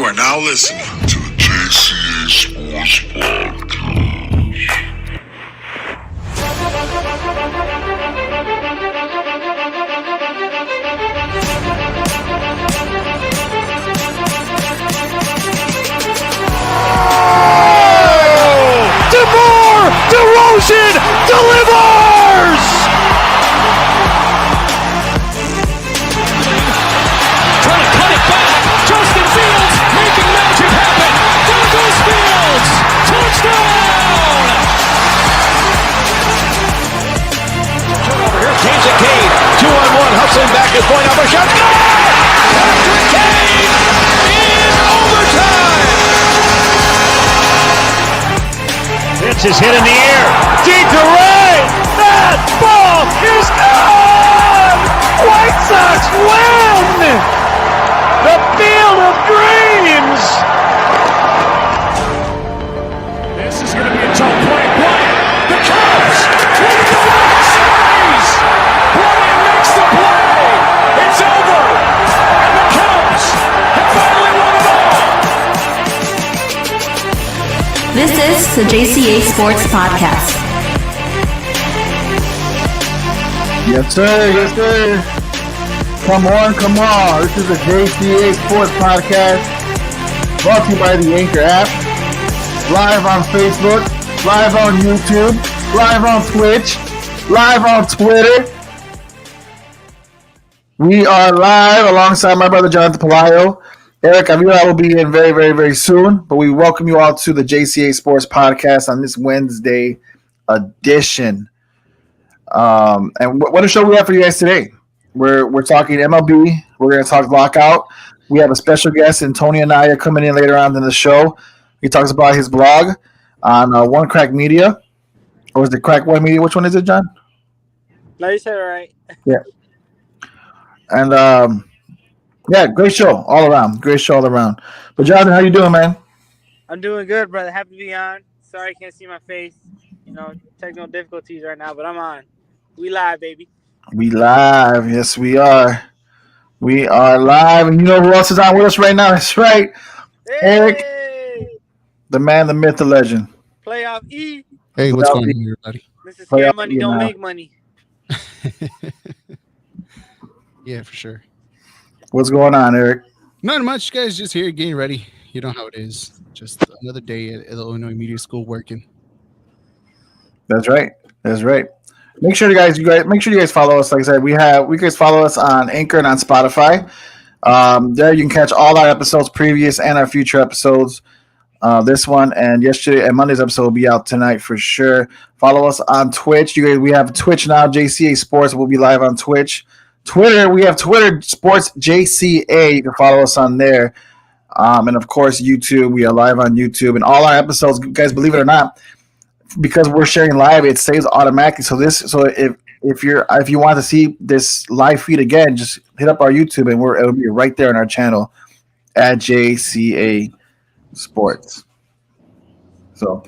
are now listening to the Jca Sports Podcast. DeMar DeRozan delivers! Trying to cut it back. Justin Fields making magic happen. There goes Fields. Touchdown! Turnover here. Jca 2-on-1. Hustling back is going up a shot. Good! Patrick Kane in overtime! Vince is hit in the air. Deep to right. That ball is gone! White Sox win! The Field of Dreams! This is going to be a tough play. Bryant, the Cubs win the World Series! Bryant makes the play! It's over! And the Cubs have finally won it all! This is the Jca Sports Podcast. Yes, sir. Yes, sir. Come on, come on. This is the Jca Sports Podcast, brought to you by the Anchor app. Live on Facebook, live on YouTube, live on Twitch, live on Twitter. We are live alongside my brother Jonathan Pelayo. Eric Avila will be in very, very, very soon, but we welcome you all to the Jca Sports Podcast on this Wednesday edition. And what a show we have for you guys today. We're talking MLB. We're going to talk lockout. We have a special guest, Antonio Anaya, coming in later on in the show. He talks about his blog on One Crack Media. Or is it Crack One Media? Which one is it, John? No, you said it right. Yeah. And, yeah, great show all around. Great show all around. But, Jonathan, how you doing, man? I'm doing good, brother. Happy to be on. Sorry I can't see my face. You know, technical difficulties right now, but I'm on. We live, baby. We live. Yes, we are. We are live. And you know who else is on with us right now? That's right. Hey! Eric, the man, the myth, the legend. Playoff E. Hey, what's going on, everybody? This is scare money, you don't know. make money. Yeah, for sure. What's going on, Eric? Not much, guys. Just here getting ready. You know how it is. Just another day at Illinois Media School working. That's right. That's right. Make sure you guys follow us. Like I said, you guys follow us on Anchor and on Spotify. There you can catch all our episodes, previous and our future episodes. This one and yesterday and Monday's episode will be out tonight for sure. Follow us on Twitch. We have Twitch now. Jca Sports will be live on Twitch. Twitter, we have Twitter Sports JCA. You can follow us on there. And of course, YouTube. We are live on YouTube, and all our episodes, guys, believe it or not, because we're sharing live, it saves automatically. So if you want to see this live feed again, just hit up our YouTube, and it'll be right there on our channel at JCA Sports. So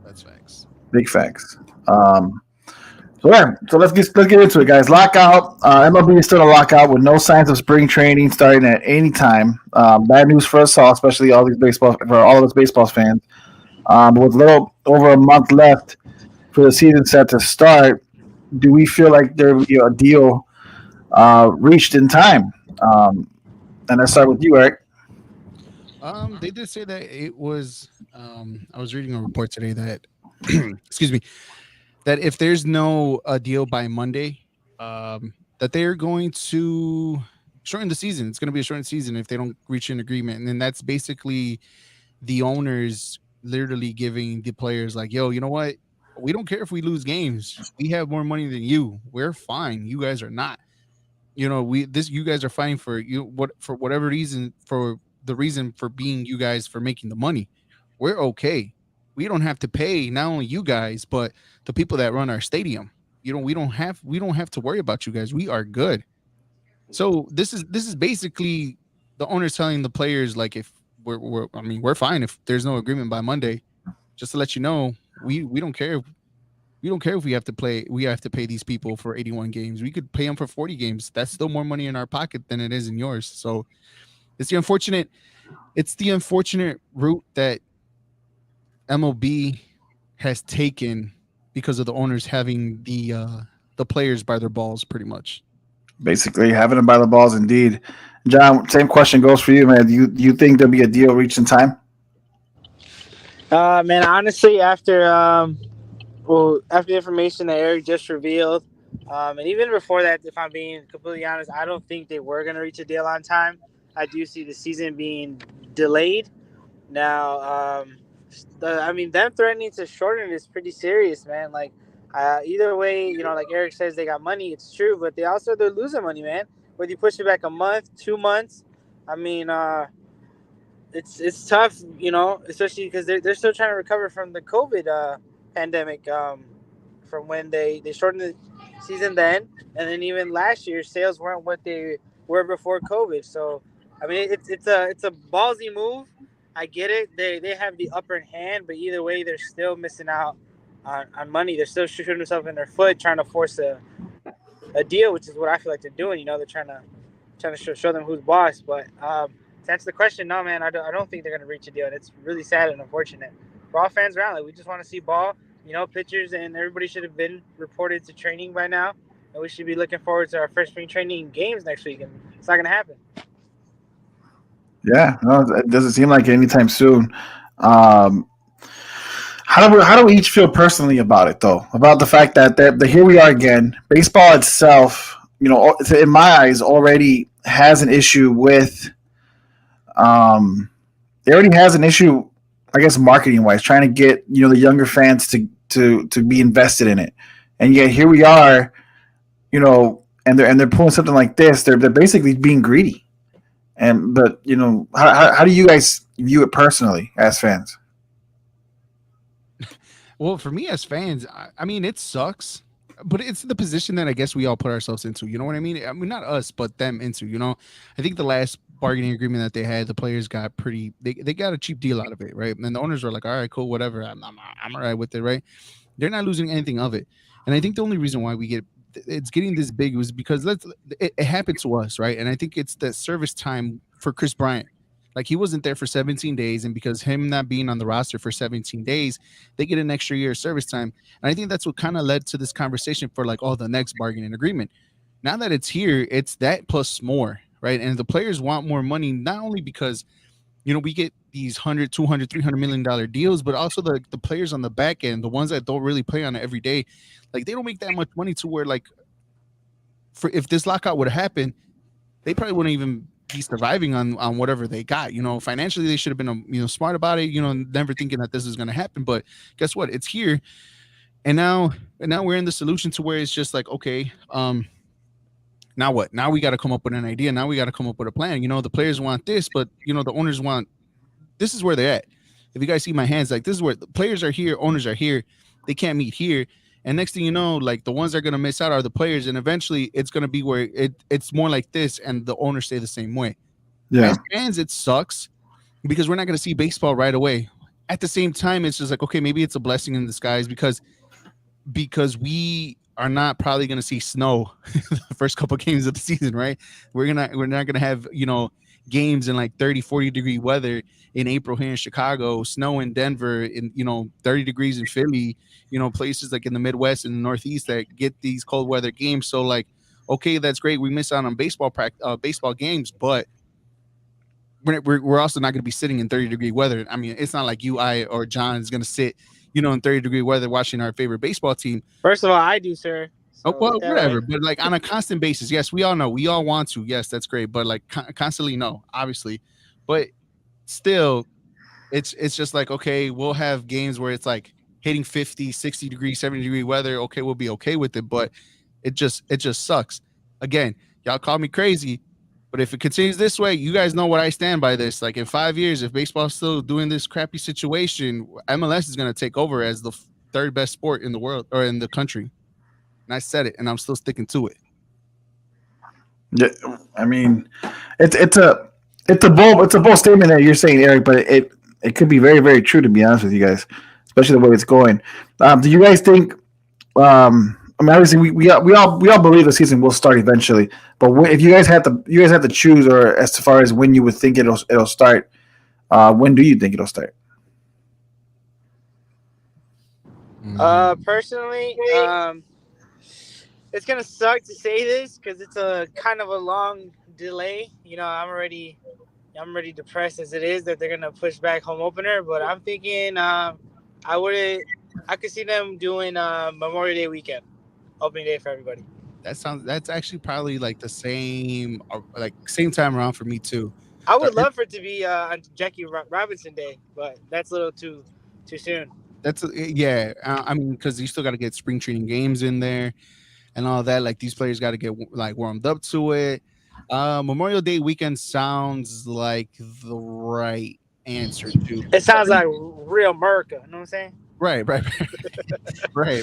That's facts. big facts. So let's get into it, guys. Lockout. MLB is still a lockout with no signs of spring training starting at any time. Bad news for us all, especially all of us baseball fans. With a little over a month left for the season set to start, do we feel like there will be a deal reached in time? And let's start with you, Eric. They did say that it was. I was reading a report today that, excuse me, that if there's no deal by Monday, that they are going to shorten the season. It's going to be a shortened season if they don't reach an agreement, and then that's basically the owners literally giving the players like, yo, you know what? We don't care if we lose games. We have more money than you. We're fine. You guys are not. You know, you guys are fighting for whatever reason, for the reason for being you guys for making the money. We're okay. We don't have to pay not only you guys, but the people that run our stadium. You know, we don't have to worry about you guys. We are good. So this is basically the owners telling the players, like, if we're fine if there's no agreement by Monday. Just to let you know, we don't care. We don't care if we have to pay these people for 81 games. We could pay them for 40 games. That's still more money in our pocket than it is in yours. So It's the unfortunate route that MLB has taken because of the owners having the players by their balls, pretty much. Basically, having them by the balls, indeed. John, same question goes for you, man. Do you think there'll be a deal reached in time? Man, honestly, after the information that Eric just revealed, and even before that, if I'm being completely honest, I don't think they were going to reach a deal on time. I do see the season being delayed. Now, them threatening to shorten it is pretty serious, man. Like, either way, like Eric says, they got money. It's true, but they're losing money, man. Whether you push it back a month, 2 months, I mean, it's tough, especially because they're still trying to recover from the COVID pandemic. From when they shortened the season then, and then even last year, sales weren't what they were before COVID. So, I mean, it's a ballsy move. I get it. They have the upper hand, but either way, they're still missing out on money. They're still shooting themselves in their foot, trying to force a deal, which is what I feel like they're doing. They're trying to show them who's boss. But to answer the question, no, man, I don't think they're going to reach a deal. And it's really sad and unfortunate. For all fans around, like, we just want to see ball, pitchers, and everybody should have been reported to training by now. And we should be looking forward to our first spring training games next week. And it's not going to happen. Yeah, no, it doesn't seem like anytime soon. How do we each feel personally about it, though? About the fact that here we are again. Baseball itself, in my eyes, already has an issue with. It already has an issue, I guess, marketing wise, trying to get the younger fans to be invested in it, and yet here we are, and they're pulling something like this. They're basically being greedy. But how do you guys view it personally as fans? Well, for me as fans, I mean, it sucks, but it's the position that I guess we all put ourselves into. You know what I mean? I mean, not us, but them into. I think the last bargaining agreement that they had, the players got they got a cheap deal out of it, right? And the owners were like, all right, cool, whatever. I'm all right with it, right? They're not losing anything of it. And I think the only reason why it's getting this big was because it happened to us, right? And I think it's the service time for Chris Bryant. Like, he wasn't there for 17 days, and because him not being on the roster for 17 days, they get an extra year of service time. And I think that's what kind of led to this conversation for the next bargaining agreement. Now that it's here, it's that plus more, right? And the players want more money, not only because we get these 100, 200, 300 million dollar deals, but also the players on the back end, the ones that don't really play on it every day, like, they don't make that much money to where, like, if this lockout would have happened, they probably wouldn't even be surviving on whatever they got. Financially, they should have been smart about it, never thinking that this is going to happen. But guess what? It's here. And now we're in the solution to where it's just like, okay, now what? Now we got to come up with an idea. Now we got to come up with a plan. The players want this, but the owners want, this is where they're at. If you guys see my hands, like, this is where the players are here, owners are here. They can't meet here. And next thing you know, like, the ones that are going to miss out are the players. And eventually it's going to be where it's more like this, and the owners stay the same way. Yeah. As fans, it sucks because we're not going to see baseball right away. At the same time, it's just like, okay, maybe it's a blessing in disguise because we are not probably going to see snow the first couple of games of the season, right? We're not going to have, games in like 30, 40 degree weather in April here in Chicago, snow in Denver, in 30 degrees in Philly, places like in the Midwest and the Northeast that get these cold weather games. So, like, okay, that's great. We miss out on baseball games, but we're also not going to be sitting in 30 degree weather. I mean, it's not like you, I, or John is going to sit, in 30 degree weather watching our favorite baseball team. First of all, I do, sir. So, well, whatever. But, like, on a constant basis, yes, we all know. We all want to. Yes, that's great. But, like, constantly, no, obviously. But still, it's just like, okay, we'll have games where it's like hitting 50, 60 degree, 70 degree weather. Okay, we'll be okay with it. But it just sucks. Again, y'all call me crazy, but if it continues this way, you guys know what I stand by this. Like, in 5 years, if baseball's still doing this crappy situation, MLS is going to take over as the third best sport in the world or in the country. And I said it, and I'm still sticking to it. Yeah, I mean, it's a bold statement that you're saying, Eric, but it could be very, very true, to be honest with you guys, especially the way it's going. Do you guys think I mean, obviously, we all believe the season will start eventually. But if you guys had to choose, or as far as when you would think it'll start, when do you think it'll start? Personally, it's gonna suck to say this because it's a kind of a long delay. I'm already depressed as it is that they're gonna push back home opener. But I'm thinking, I would, I could see them doing Memorial Day weekend, opening day for everybody. That's actually probably like the same, like same time around for me too. I The would love for it to be on Robinson Day, but that's a little too soon. That's yeah. I mean, because you still got to get spring training games in there and all that. Like these players got to get like warmed up to it. Memorial Day weekend sounds like the right answer too. It sounds like real America. You know what I'm saying? Right, right,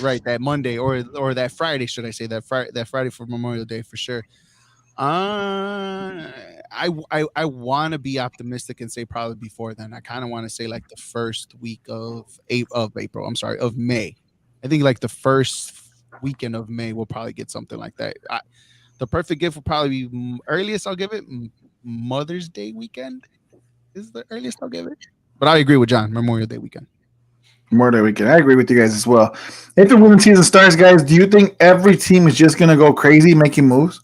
right. That Monday or that Friday, should I say that Friday for Memorial Day for sure. I want to be optimistic and say probably before then. I kind of want to say like the first week of April. I'm sorry, of May. I think like the first weekend of May we'll probably get something like that. The perfect gift will probably be earliest I'll give it Mother's Day weekend is the earliest I'll give it. But I agree with John. Memorial Day weekend. Memorial Day weekend. I agree with you guys as well. If the women's season starts, guys, do you think every team is just gonna go crazy making moves?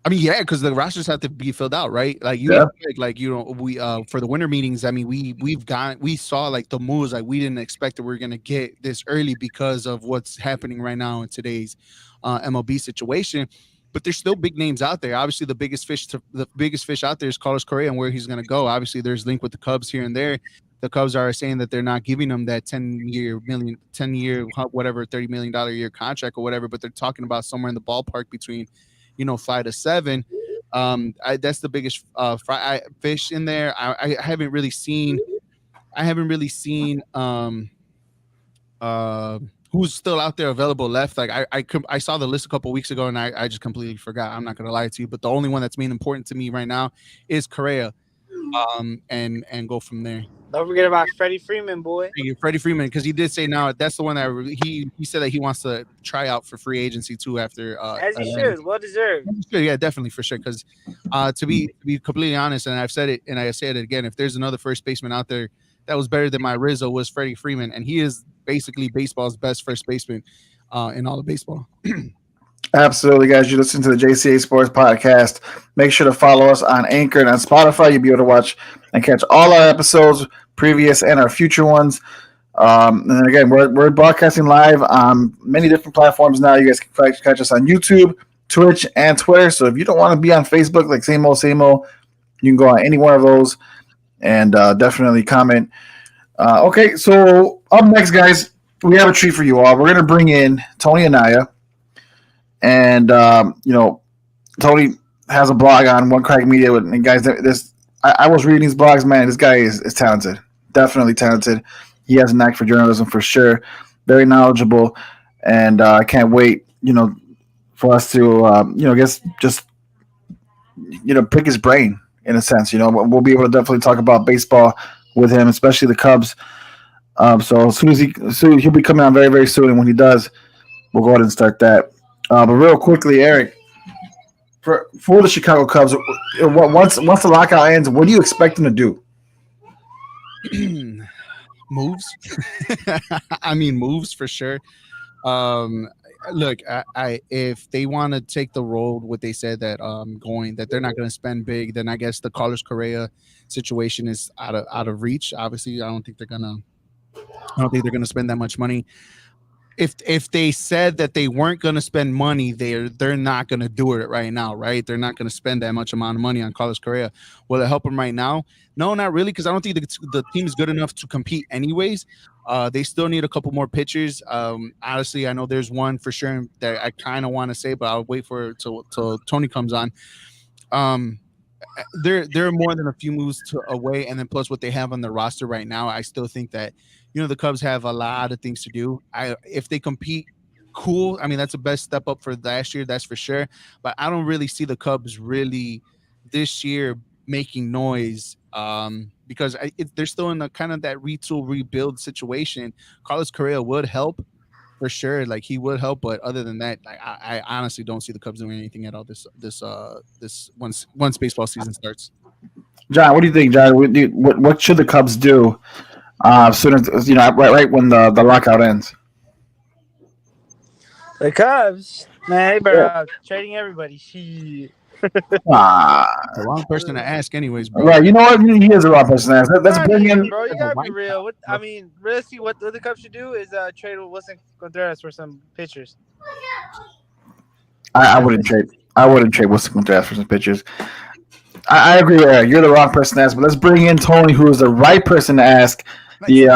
I mean, yeah, because the rosters have to be filled out, right? Like you Yeah. need to like we for the winter meetings. I mean, we saw like the moves like we didn't expect that we are gonna get this early because of what's happening right now in today's MLB situation. But there's still big names out there. Obviously, the biggest fish out there is Carlos Correa and where he's gonna go. Obviously, there's link with the Cubs here and there. The Cubs are saying that they're not giving him that 10 year whatever $30 million a year contract or whatever, but they're talking about somewhere in the ballpark between 5 to 7. That's the biggest fish in there. I haven't really seen. I haven't really seen who's still out there available left. Like I saw the list a couple weeks ago and I just completely forgot. I'm not gonna lie to you, but the only one that's being important to me right now is Correa. And go from there. Don't forget about Freddie Freeman, boy. Freddie Freeman, because he did say now that's the one that he said that he wants to try out for free agency too after As he should, well deserved. Yeah, definitely for sure. Because to be completely honest, and I've said it and I say it again, if there's another first baseman out there that was better than my Rizzo was Freddie Freeman, and he is basically baseball's best first baseman in all of baseball. Absolutely, guys. You listen to the JCA Sports Podcast. Make sure to follow us on Anchor and on Spotify. You'll be able to watch and catch all our episodes, previous and our future ones. And then again, we're broadcasting live on many different platforms now. You guys can catch us on YouTube, Twitch, and Twitter. So if you don't want to be on Facebook, like same old, you can go on any one of those and definitely comment. Okay, so up next, guys, we have a treat for you all. We're going to bring in Tony Anaya. And Tony has a blog on One Crack Media. And guys, I was reading these blogs, man. This guy is talented, definitely talented. He has a knack for journalism for sure. Very knowledgeable, and I can't wait, for us to, just pick his brain in a sense. We'll be able to definitely talk about baseball with him, especially the Cubs. So as soon as he'll be coming on very, very soon, and when he does, we'll go ahead and start that. But real quickly, Eric, for the Chicago Cubs, once the lockout ends, what do you expect them to do? Moves. I mean, moves for sure. Look, I if they want to take the road, what they said that that they're not going to spend big, then I guess the Carlos Correa situation is out of reach. Obviously, I don't think they're gonna spend that much money. If they said that they weren't going to spend money, they're not going to do it right now, right? They're not going to spend that much amount of money on Carlos Correa. Will it help them right now? No, not really, because I don't think the team is good enough to compete anyways. They still need a couple more pitchers. Honestly, I know there's one for sure that I kind of want to say, but I'll wait for it till Tony comes on. They're more than a few moves away, and then plus what they have on the roster right now, I still think that the Cubs have a lot of things to do. If they compete, cool. I mean, that's the best step up for last year, that's for sure. But I don't really see the Cubs really this year making noise because they're still in a kind of that retool rebuild situation. Carlos Correa would help. for sure, like he would help. But other than that, I honestly don't see the Cubs doing anything at all this once baseball season starts. John, what do you think, John? What should the Cubs do soon as right when the lockout ends? The Cubs, man, they better trading everybody. Shit. Ah, The wrong person to ask, anyways, bro. right. You know what? He is a raw person. Let's Not bring even, in. bro. You gotta be real. I mean, realistically, what the Cubs should do is trade with Wilson Contreras for some pitchers. I wouldn't trade. I wouldn't trade Wilson Contreras for some pitchers. I agree with Eric. You're the wrong person to ask, but let's bring in Tony, who is the right person to ask. The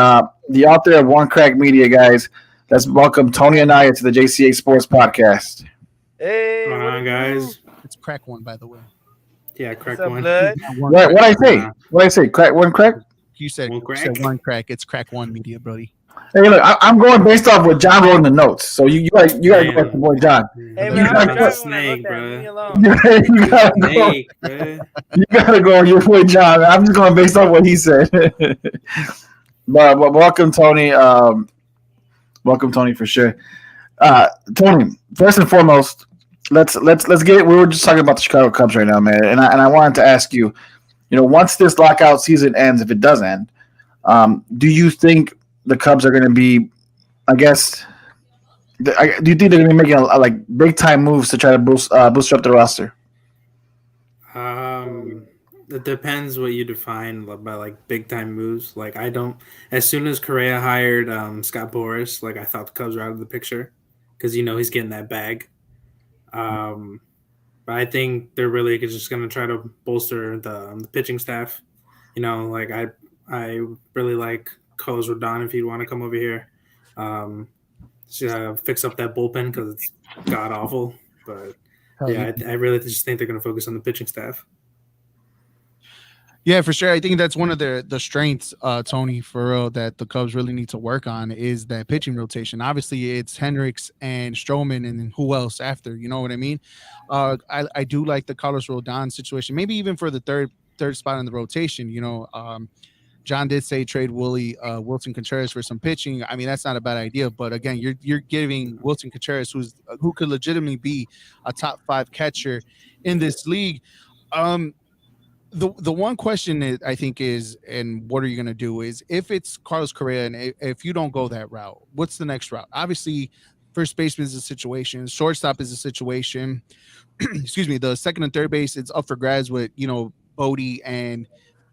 author of One Crack Media, guys. Let's welcome Tony Anaya to the JCA Sports Podcast. Hey, Come on, guys. It's crack one, by the way. Yeah, crack what's up, one. blood? What I say? What I say? Crack one crack. You said, One you crack? said one crack. It's crack one media, Brody. Hey, look, I'm going based off what John wrote in the notes. So you gotta go back to boy John. Hey, You man, I'm gotta driving when I snake, wrote that. bro. Leave me alone. you gotta go. Snake, bro. You gotta go on your boy John. I'm just going based off what he said. but welcome, Tony. Welcome, Tony, for sure. Tony, first and foremost, let's get it. We were just talking about the Chicago Cubs right now, man, and I wanted to ask you, once this lockout season ends, if it does end, do you think the Cubs are going to be, I guess, do you think they're going to be making like big time moves to try to boost up the roster? It depends what you define by like big time moves. Like I don't. As soon as Correa hired Scott Boras, like I thought the Cubs were out of the picture because he's getting that bag. But I think they're really just going to try to bolster the pitching staff. Like I really like Carlos Rodon if he'd want to come over here. Fix up that bullpen because it's god awful. But I really just think they're going to focus on the pitching staff. Yeah, for sure. I think that's one of the strengths, Tony, for real, that the Cubs really need to work on is that pitching rotation. Obviously, it's Hendricks and Stroman, and then who else after? You know what I mean? I do like the Carlos Rodon situation, maybe even for the third spot in the rotation. John did say trade Wilson Contreras for some pitching. I mean, that's not a bad idea. But again, you're giving Wilson Contreras, who could legitimately be a top 5 catcher in this league. The one question that I think is, and what are you going to do is, if it's Carlos Correa and if you don't go that route, what's the next route? Obviously, first baseman is a situation, shortstop is a situation. Excuse me, the second and third base, it's up for grabs with Bodie and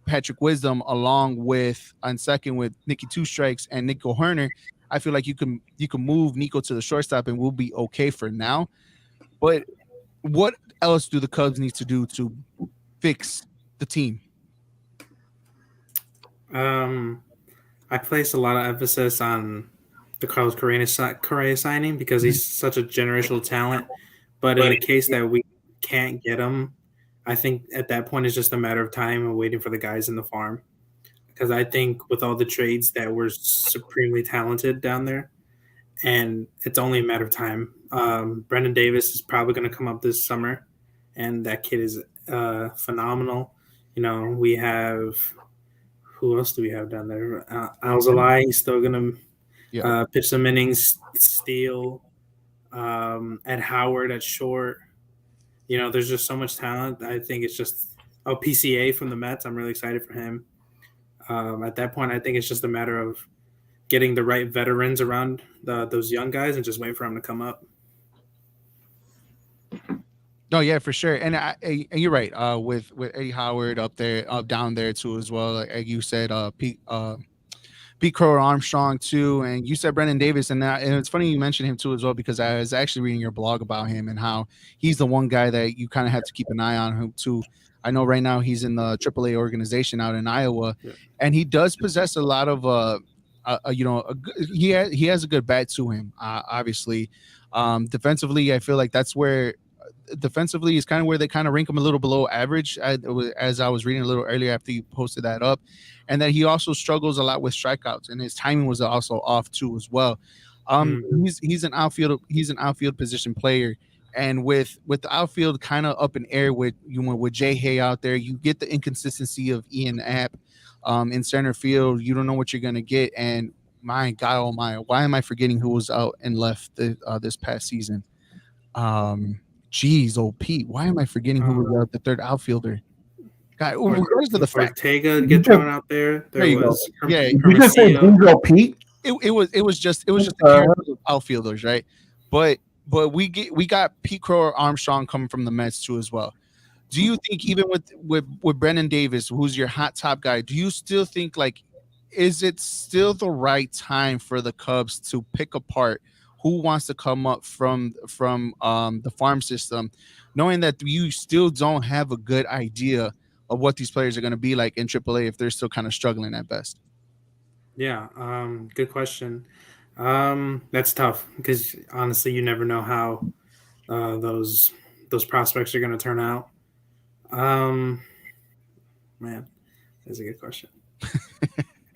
Patrick Wisdom, along with on second with Nicky Two Strikes and Nico Herner. I feel like you can move Nico to the shortstop and we'll be okay for now. But what else do the Cubs need to do to fix the team? I place a lot of emphasis on the Carlos Correa signing because he's such a generational talent. But in the case that we can't get him, I think at that point it's just a matter of time and waiting for the guys in the farm. Because I think with all the trades that were supremely talented down there, and it's only a matter of time. Brendan Davis is probably going to come up this summer, and that kid is phenomenal. We have who else do we have down there? Alzolay, he's still going to pitch some innings. Steele, Ed Howard at short. There's just so much talent. I think it's just PCA from the Mets. I'm really excited for him. At that point, I think it's just a matter of getting the right veterans around those young guys and just waiting for them to come up. No, yeah, for sure, and you're right. With Eddie Howard down there too as well. Like you said, Pete Crow Armstrong too, and you said Brendan Davis, and it's funny you mentioned him too as well because I was actually reading your blog about him and how he's the one guy that you kind of have to keep an eye on him too. I know right now he's in the AAA organization out in Iowa, and he does possess a lot of he has a good bat to him. Obviously, defensively, I feel like that's where. Defensively is kind of where they kind of rank him a little below average, as I was reading a little earlier after you posted that up, and that he also struggles a lot with strikeouts, and his timing was also off too as well. He's an outfield position player, and with the outfield kind of up in air with Jay Hay out there, you get the inconsistency of Ian App in center field. You don't know what you're gonna get, and my God, oh my, why am I forgetting who was out and left this past season? Geez, oh Pete, why am I forgetting who was out, the third outfielder? God, regardless of the fact, Ortega get thrown out there. There you go. Yeah, Did you just say Hermosillo. Bingo Pete? it was just the characters of outfielders, right? But we got Pete Crow or Armstrong coming from the Mets too as well. Do you think even with Brennan Davis, who's your hot top guy, do you still think like is it still the right time for the Cubs to pick apart who wants to come up from the farm system, knowing that you still don't have a good idea of what these players are going to be like in AAA if they're still kind of struggling at best? Yeah, good question. That's tough because honestly, you never know how those prospects are going to turn out. Man, that's a good question.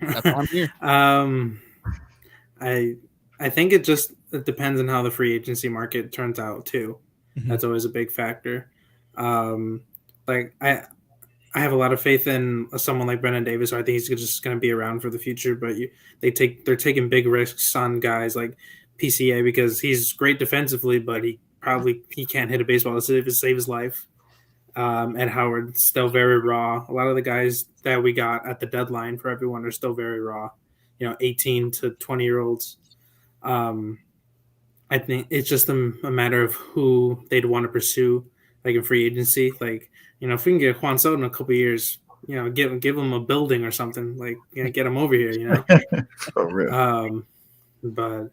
That's why I'm here. I think it depends on how the free agency market turns out too. Mhm. That's always a big factor. Like I have a lot of faith in someone like Brennan Davis. So I think he's just going to be around for the future. But they're taking big risks on guys like PCA because he's great defensively, but he can't hit a baseball to save his life. And Howard's still very raw. A lot of the guys that we got at the deadline for everyone are still very raw. 18 to 20-year-olds. I think it's just a matter of who they'd want to pursue, like in free agency. Like, if we can get Juan Soto in a couple of years, give him a building or something. Like, get him over here. For real. But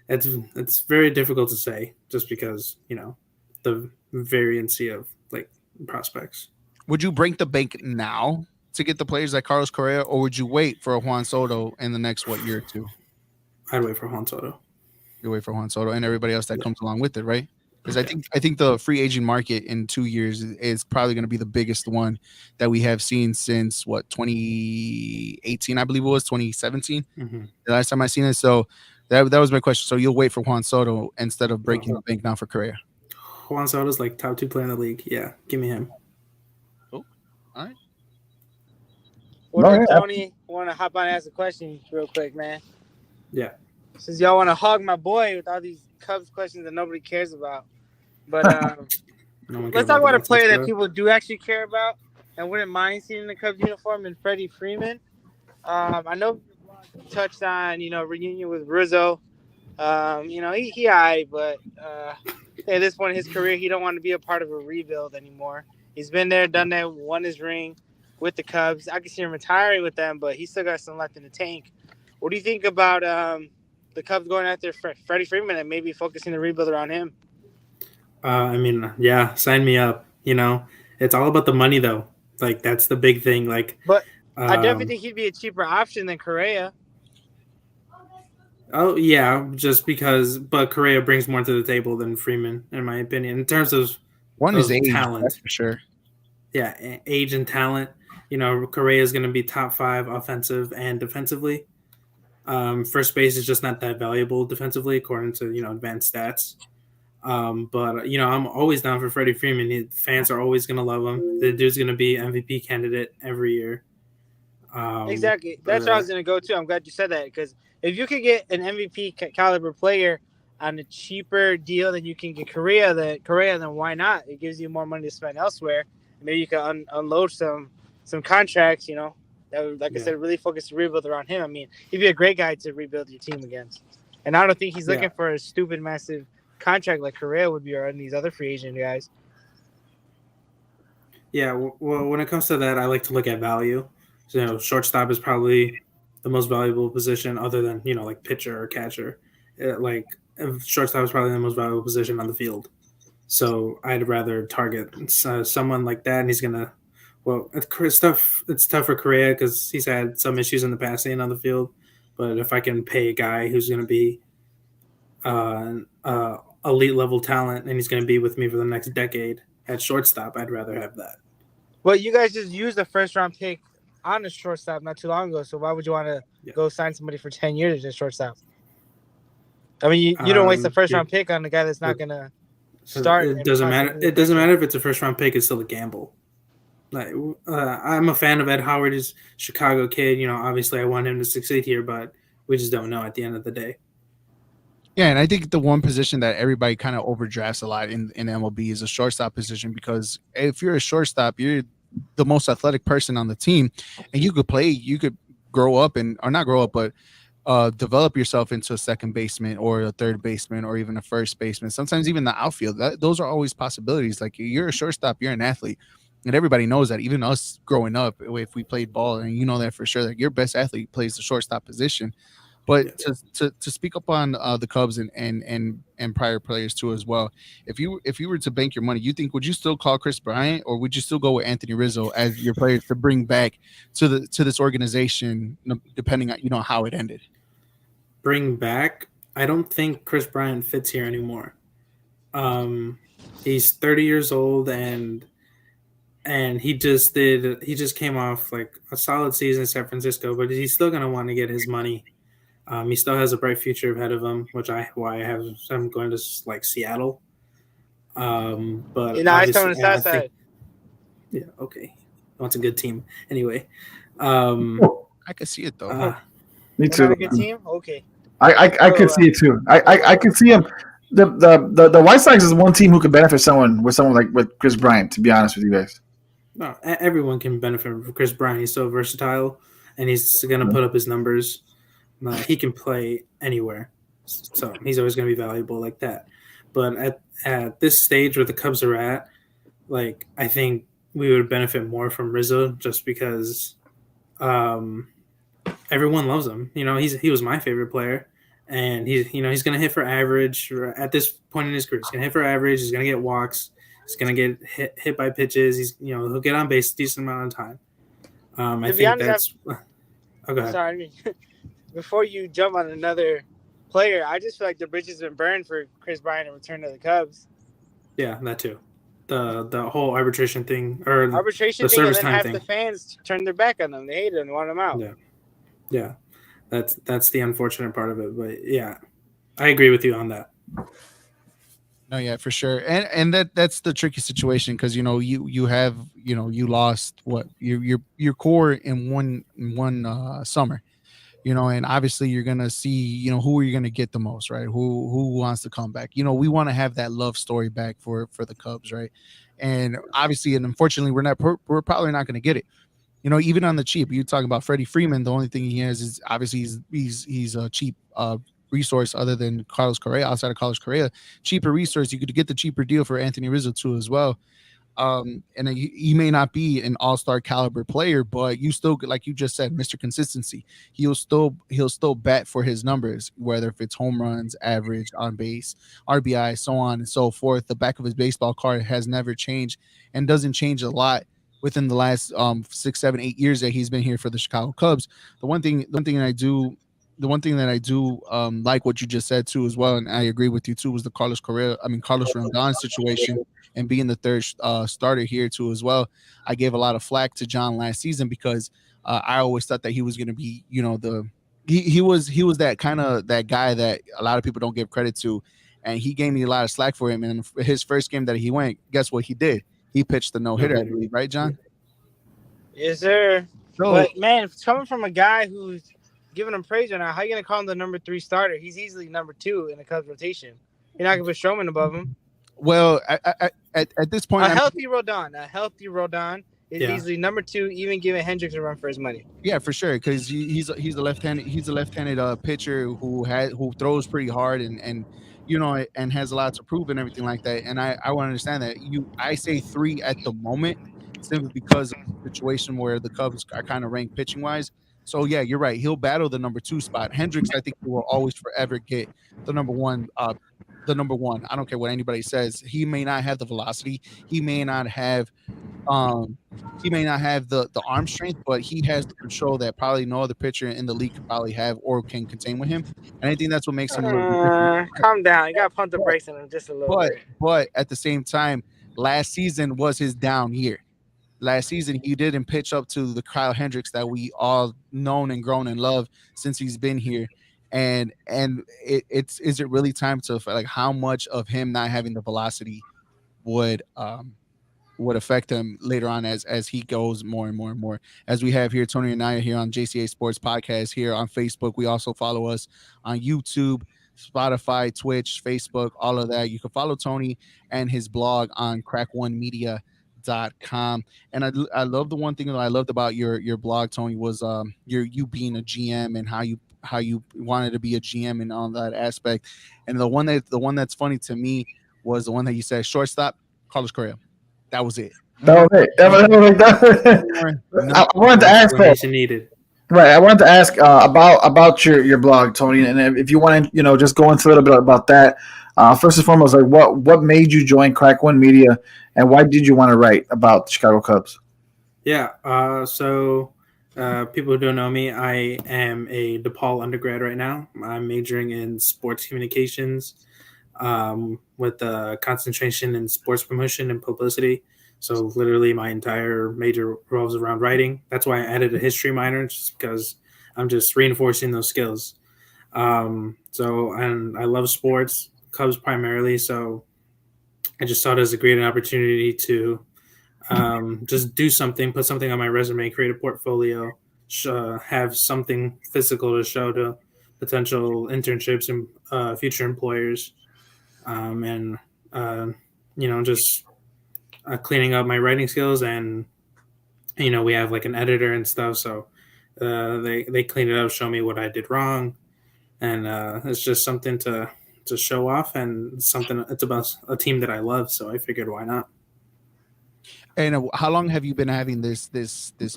it's very difficult to say just because the variancy of like prospects. Would you break the bank now to get the players like Carlos Correa, or would you wait for a Juan Soto in the next year or two? I'd wait for Juan Soto. You wait for Juan Soto and everybody else that comes along with it, right? Because I think the free agent market in 2 years is probably going to be the biggest one that we have seen since 2018, I believe it was 2017, the last time I seen it. So that was my question. So you'll wait for Juan Soto instead of breaking the bank now for Correa? Juan Soto's like top 2 player in the league. Yeah, give me him. Oh, all right. Tony, want to hop on and ask a question real quick, man? Yeah. Since y'all want to hog my boy with all these Cubs questions that nobody cares about. But let's talk about a player that people do actually care about and wouldn't mind seeing in the Cubs uniform, and Freddie Freeman. I know you touched on, reunion with Rizzo. He aight, but at this point in his career, he don't want to be a part of a rebuild anymore. He's been there, done that, won his ring with the Cubs. I can see him retiring with them, but he's still got some left in the tank. What do you think about the Cubs going after Freddie Freeman and maybe focusing the rebuild around him? Yeah, sign me up. It's all about the money, though. Like, that's the big thing. Like, but I definitely think he'd be a cheaper option than Correa. Oh yeah, just because, but Correa brings more to the table than Freeman, in my opinion, in terms of is age, talent, that's for sure. Yeah, age and talent. Correa is going to be top 5 offensive and defensively. First base is just not that valuable defensively, according to advanced stats. But I'm always down for Freddie Freeman. Fans are always going to love him. The dude's going to be MVP candidate every year. Exactly. That's where I was going to go to. I'm glad you said that, because if you could get an MVP caliber player on a cheaper deal than you can get Correa, then why not? It gives you more money to spend elsewhere. Maybe you can unload some contracts, that would, I said, really focus the rebuild around him. I mean, he'd be a great guy to rebuild your team against. And I don't think he's looking for a stupid, massive contract like Correa would be, or any of these other free agent guys. Yeah, well, when it comes to that, I like to look at value. So, shortstop is probably the most valuable position, other than like pitcher or catcher. Shortstop is probably the most valuable position on the field. So I'd rather target someone like that, and he's gonna. Well, it's tough. It's tough for Correa because he's had some issues in the past staying on the field. But if I can pay a guy who's going to be elite level talent and he's going to be with me for the next decade at shortstop, I'd rather have that. Well, you guys just used a first-round pick on a shortstop not too long ago, so why would you want to go sign somebody for 10 years as a shortstop? I mean, you don't waste a first-round pick on a guy that's not going to start. It doesn't matter. It doesn't matter if it's a first-round pick. It's still a gamble. Like, I'm a fan of Ed Howard. He's a Chicago kid. Obviously I want him to succeed here, but we just don't know at the end of the day. Yeah, and I think the one position that everybody kind of overdrafts a lot in MLB is a shortstop position, because if you're a shortstop, you're the most athletic person on the team, and you could grow up and or not grow up, but develop yourself into a second baseman or a third baseman or even a first baseman. Sometimes even the outfield. Those are always possibilities. Like, you're a shortstop, you're an athlete, and everybody knows that. Even us growing up, if we played ball, and you know that for sure, that your best athlete plays the shortstop position. But Yeah. to speak up on the Cubs and prior players too as well, if you were to bank your money, you think, would you still call Chris Bryant, or would you still go with Anthony Rizzo as your players to bring back to this organization, depending on how it ended? Bring back. I don't think Chris Bryant fits here anymore. He's 30 years old, and he just came off like a solid season in San Francisco, but he's still gonna want to get his money. He still has a bright future ahead of him, I'm going to like Seattle. But He's coming obviously, to South I think, Side. yeah, okay, well, it's a good team anyway. Um, I could see it though. Me They're not too. a good team. Okay. I could see it too. I could see him. The White Sox is one team who could benefit someone like with Chris Bryant. To be honest with you guys. no, everyone can benefit from Chris Bryant. He's so versatile, and he's going to put up his numbers. He can play anywhere, so he's always going to be valuable like that. But at this stage where the Cubs are at, like, I think we would benefit more from Rizzo, just because um, everyone loves him. He was my favorite player, and he's going to hit for average at this point in his career. He's going to hit for average. He's going to get walks. He's going to get hit by pitches. He'll get on base a decent amount of time. I To be think honest, that's. Oh, go ahead. sorry. I mean, before you jump on another player, I just feel like the bridge has been burned for Chris Bryant to return to the Cubs. Yeah, that too. The whole arbitration thing, or Arbitration the thing, and service then time half thing. the fans turned their back on them. They hated him, wanted him out. Yeah, that's the unfortunate part of it. But yeah, I agree with you on that. No, yeah, for sure, and that's the tricky situation, because you have you lost what your core in one summer, and obviously you're gonna see who are you gonna get the most, right? Who wants to come back? We want to have that love story back for the Cubs, right? And obviously, and unfortunately, we're probably not gonna get it. Even on the cheap, you talk about Freddie Freeman. The only thing he has is obviously he's a cheap resource other than Carlos Correa. Outside of Carlos Correa, cheaper resource. You could get the cheaper deal for Anthony Rizzo too as well. And he may not be an all-star caliber player, but you still, like you just said, Mr. Consistency. He'll still bat for his numbers, whether if it's home runs, average, on base, RBI, so on and so forth. The back of his baseball card has never changed and doesn't change a lot within the last 6, 7, 8 years that he's been here for the Chicago Cubs. The one thing that I do like what you just said too as well, and I agree with you too, was the Carlos Rondon situation and being the third starter here too as well. I gave a lot of flack to John last season because I always thought that he was going to be, he was that kind of that guy that a lot of people don't give credit to, and he gave me a lot of slack for him. And his first game that he went, guess what he did? He pitched the no hitter, I believe, right, John? Yes, sir. So, But man, it's coming from a guy who's giving him praise right now. How you gonna call him the number 3 starter? He's easily number 2 in the Cubs rotation. You're not gonna put Stroman above him. well, at this point, A healthy Rodon is Yeah. easily number 2, even giving Hendricks a run for his money. yeah, for sure, because he's a left-handed pitcher who throws pretty hard and has a lot to prove and everything like that. And I want to understand that I say 3 at the moment simply because of the situation where the Cubs are kind of ranked pitching wise. So yeah, you're right. He'll battle the number 2 spot. Hendricks, I think, will always forever get the number one. The number one. I don't care what anybody says. He may not have the velocity. He may not have um, the arm strength, but he has the control that probably no other pitcher in the league could probably have or can contain with him. And I think that's what makes him a little bit different. Calm down. You gotta pump the brakes on him just a little But bit. but at the same time, last season was his down year. Last season, he didn't pitch up to the Kyle Hendricks that we all known and grown and love since he's been here. And is it really time to, like, how much of him not having the velocity would would affect him later on as he goes more and more and more. As we have here, Tony and I are here on JCA Sports Podcast here on Facebook. We also follow us on YouTube, Spotify, Twitch, Facebook, all of that. You can follow Tony and his blog on crack1media.com. And I love the one thing that I loved about your blog, Tony, was you being a GM and how you wanted to be a GM and all that aspect. And the one that's funny to me was the one that you said shortstop, Carlos Correa. That was it. That was it. I wanted to ask though. Needed. Right, I wanted to ask about your blog, Tony, and if you want to, just go into a little bit about that. First and foremost, like what made you join Crack One Media, and why did you want to write about the Chicago Cubs? Yeah, so people who don't know me, I am a DePaul undergrad right now. I'm majoring in sports communications with a concentration in sports promotion and publicity. So literally my entire major revolves around writing. That's why I added a history minor, just because I'm just reinforcing those skills. And I love sports, Cubs primarily. So I just saw it as a great opportunity to just do something, put something on my resume, create a portfolio, have something physical to show to potential internships and future employers. Just cleaning up my writing skills, and we have like an editor and stuff, so they clean it up, show me what I did wrong, and it's just something to show off, and something it's about a team that I love, so I figured why not. And how long have you been having this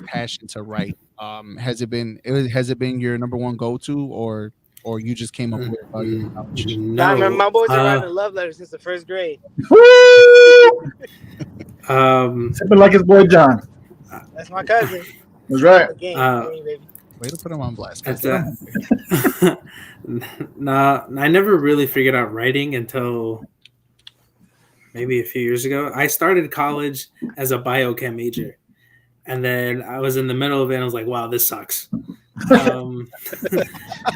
passion to write? Has it been your number one go-to, or you just came up with it? No, my boys are writing love letters since the first grade. Something like his boy John. That's my cousin. That's right. Game, Way to put him on blast. Nah, I never really figured out writing until maybe a few years ago. I started college as a biochem major, and then I was in the middle of it, and I was like, wow, this sucks. So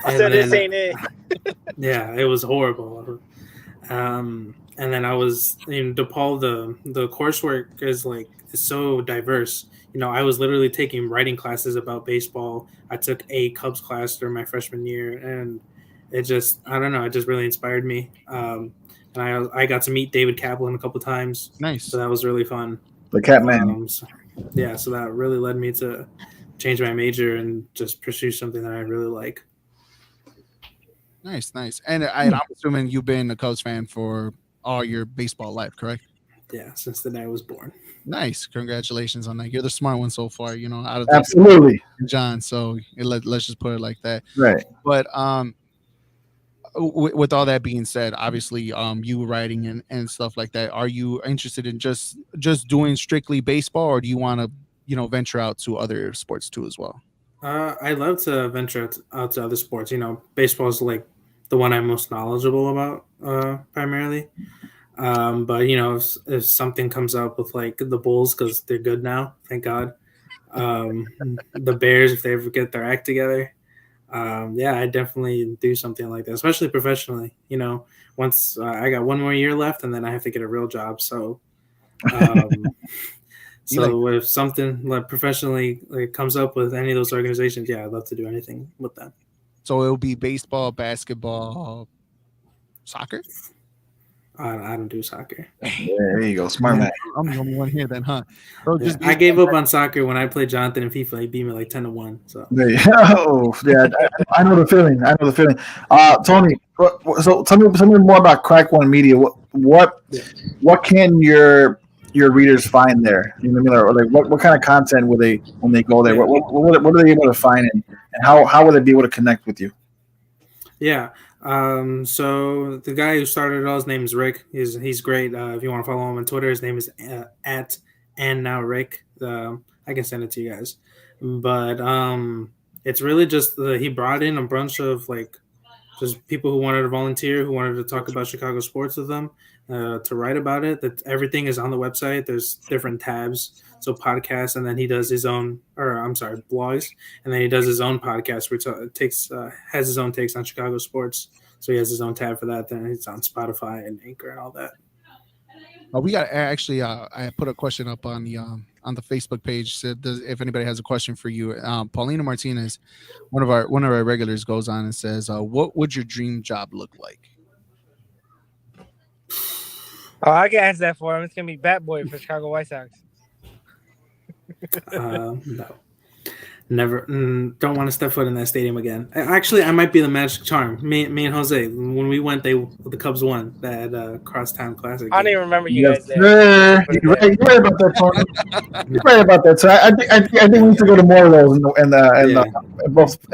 this ain't it. Yeah, it was horrible. And then I was in DePaul. The coursework is so diverse. I was literally taking writing classes about baseball. I took a Cubs class during my freshman year, and it just, I don't know, it just really inspired me. And I got to meet David Kaplan a couple times. Nice. So that was really fun. The Catman. So that really led me to change my major and just pursue something that I really like. Nice. And I'm assuming you've been a Cubs fan for all your baseball life, correct? Yeah, since the day I was born. Nice. Congratulations on that. You're the smart one so far, out of absolutely John. So let's just put it like that. Right. But with all that being said, obviously you writing and stuff like that, are you interested in just doing strictly baseball, or do you want to venture out to other sports too as well? I love to venture out to other sports. Baseball is like the one I'm most knowledgeable about primarily. But if something comes up with like the Bulls, because they're good now, thank God. The Bears, if they ever get their act together, I definitely do something like that, especially professionally. Once I got one more year left, and then I have to get a real job. So, if something like professionally comes up with any of those organizations, I'd love to do anything with them. So it'll be baseball, basketball, soccer. I don't do soccer. Yeah, there you go, smart man. I'm the only one here then, huh? So I gave up on soccer when I played Jonathan in FIFA. He beat me like 10-1. So yeah, I know the feeling. Tony, so tell me more about Crack One Media. What can your readers find there? You know what I mean? Or like what kind of content will they when they go there? What are they able to find, and how will they be able to connect with you? Yeah. So the guy who started it all, his name is Rick. He's great. If you want to follow him on Twitter, his name is @andnowrick. I can send it to you guys. But it's really just he brought in a bunch of just people who wanted to volunteer, who wanted to talk about Chicago sports with them, to write about it. That everything is on the website. There's different tabs. So podcasts, and then he does his own, blogs, and then he does his own podcast, which has his own takes on Chicago sports. So he has his own tab for that. Then it's on Spotify and Anchor and all that. We got actually. I put a question up on the Facebook page. Said if anybody has a question for you, Paulina Martinez, one of our regulars, goes on and says, "What would your dream job look like?" Oh, I can answer that for him. It's gonna be Bat Boy for Chicago White Sox. No. Never. Don't want to step foot in that stadium again. Actually, I might be the magic charm. Me and Jose, when we went, the Cubs won that Crosstown Classic. I don't even remember you guys there. Sir. You're right about that, Tony. You're right about that. So I think we need to go to more of those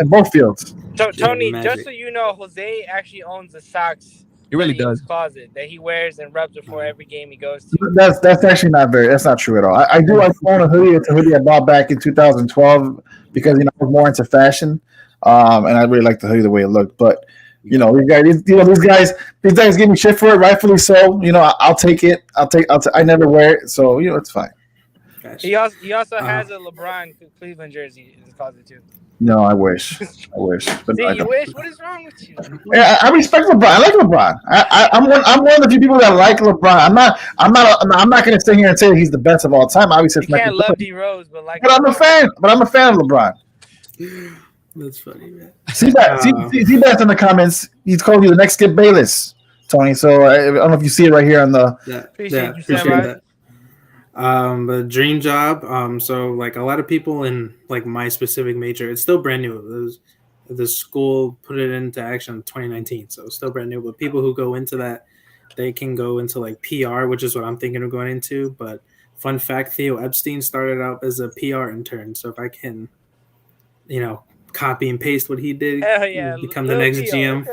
in both fields. Tony, just so you know, Jose actually owns the socks. He really does. Closet that he wears and rubs before every game he goes to. That's actually that's not true at all. I do own a hoodie. It's a hoodie I bought back in 2012 because I was more into fashion, and I really liked the hoodie the way it looked. But these guys give me shit for it, rightfully so. I'll take it. I never wear it, so it's fine. Gotcha. He also has a LeBron Cleveland jersey in his closet too. No, I wish. But See, no, you wish? What is wrong with you? Yeah, I respect LeBron. I like LeBron. I'm one of the few people that like LeBron. I'm not going to sit here and say that he's the best of all time. Obviously, you can't love D Rose, but I'm a fan. But I'm a fan of LeBron. That's funny, man. See that in the comments. He's called you the next Skip Bayless, Tony. So I don't know if you see it right here on the. Appreciate that. The dream job. So like a lot of people in like my specific major, it's still brand new. The school put it into action in 2019, so it's still brand new. But people who go into that, they can go into like PR, which is what I'm thinking of going into. But fun fact, Theo Epstein started out as a PR intern. So if I can, copy and paste what he did, become the next GM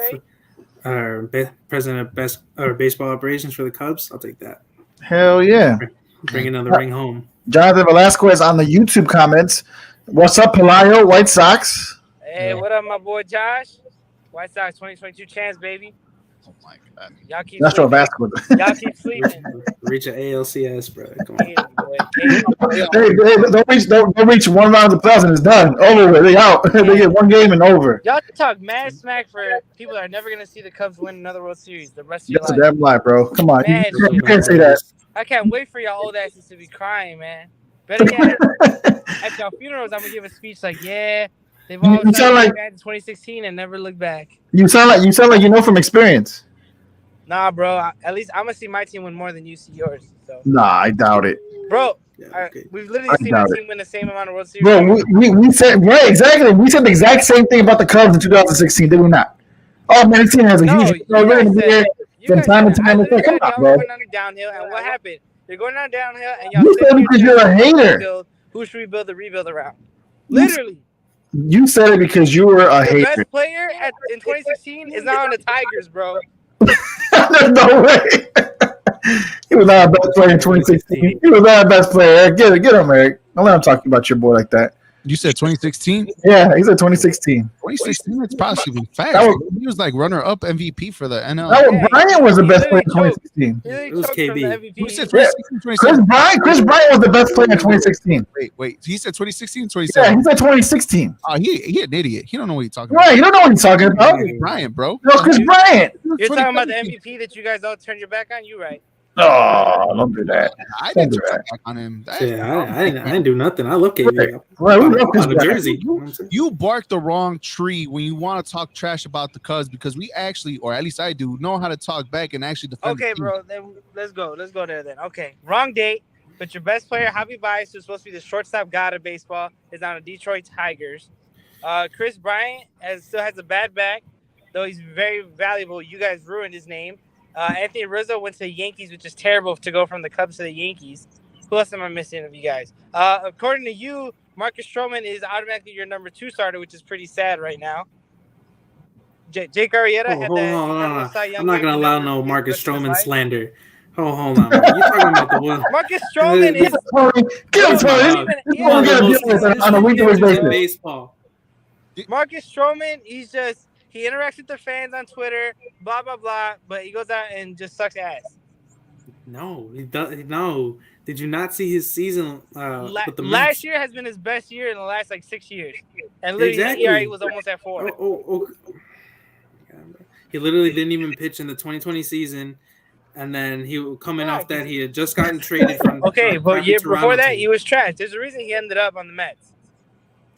or president of baseball operations for the Cubs, I'll take that. Hell yeah. Bring another ring home. Jonathan Velasquez on the YouTube comments. What's up, Pelayo? White Sox. Hey, what up, my boy Josh? White Sox 2022 chance, baby. Oh my God. Y'all keep That's sleeping. basketball. Y'all keep sleeping. Reach an ALCS, bro. Come on. Don't reach one round of the playoffs and it's done. Over with. They out. They get one game and over. Y'all talk mad smack for people that are never gonna see the Cubs win another World Series the rest of your That's life. a damn lie, bro. Come on. Man, you can't say that. I can't wait for y'all old asses to be crying, man. Better yet, at y'all funerals, I'm gonna give a speech like, "Yeah, they've all sound like in 2016 and never looked back." You sound like you know from experience. Nah, bro. At least I'm gonna see my team win more than you see yours. So. Nah, I doubt it, bro. We've literally seen our team win the same amount of World Series. Bro, we said right exactly. We said the exact same thing about the Cubs in 2016, did we not? Oh man, this team has a huge. From time to time, come on, bro. Going on downhill, and what happened? They're going on downhill, and y'all. You said because you're a hater. Who should we build the rebuild around? Literally. You said it because you were a hater. The best player in 2016 is now on the Tigers, bro. There's no way. He was not a best player in 2016. He was not a best player. Get him, Eric. Don't let him talk about your boy like that. You said 2016? Yeah, he said 2016. 2016, that's possibly fast. He was like runner-up MVP for the NL. Bryant was the best player in 2016. It was KB. Who said 2016, 2016? Chris Bryant was the best player in 2016. Wait. He said 2016, 2017? Yeah, he said 2016. He an idiot. He don't know what he's talking about. Right, you don't know what he's talking about. Chris Bryant, bro. No, Chris Bryant. You're talking about the MVP that you guys all turned your back on? You right. Oh, don't do that. I didn't turn back on him. I didn't do nothing. I love KB. Right, we love on the jersey. You barked the wrong tree when you want to talk trash about the Cubs because we actually, or at least I do, know how to talk back and actually defend. Okay, bro. Then let's go. Let's go there then. Okay, wrong date. But your best player, Javi Baez, who's supposed to be the shortstop god of baseball, is on the Detroit Tigers. Chris Bryant still has a bad back, though he's very valuable. You guys ruined his name. Anthony Rizzo went to the Yankees, which is terrible to go from the Cubs to the Yankees. Who else am I missing of you guys? According to you, Marcus Stroman is automatically your number 2 starter, which is pretty sad right now. Jake Arrieta had that. I'm not going to allow no Marcus Stroman slander. Hold on. You're talking about the one. Marcus Stroman is. Get him, Tony. On a week-to-week basis. Baseball. Marcus Stroman, he interacts with the fans on Twitter, blah, blah, blah, but he goes out and just sucks ass. No, he does. No. Did you not see his season with the last year has been his best year in the last 6 years. And literally his ERA was almost at 4. He literally didn't even pitch in the 2020 season. and then he coming off that he had just gotten traded from Okay, from but crappy year Toronto before that, team he was trash. There's a reason he ended up on the Mets.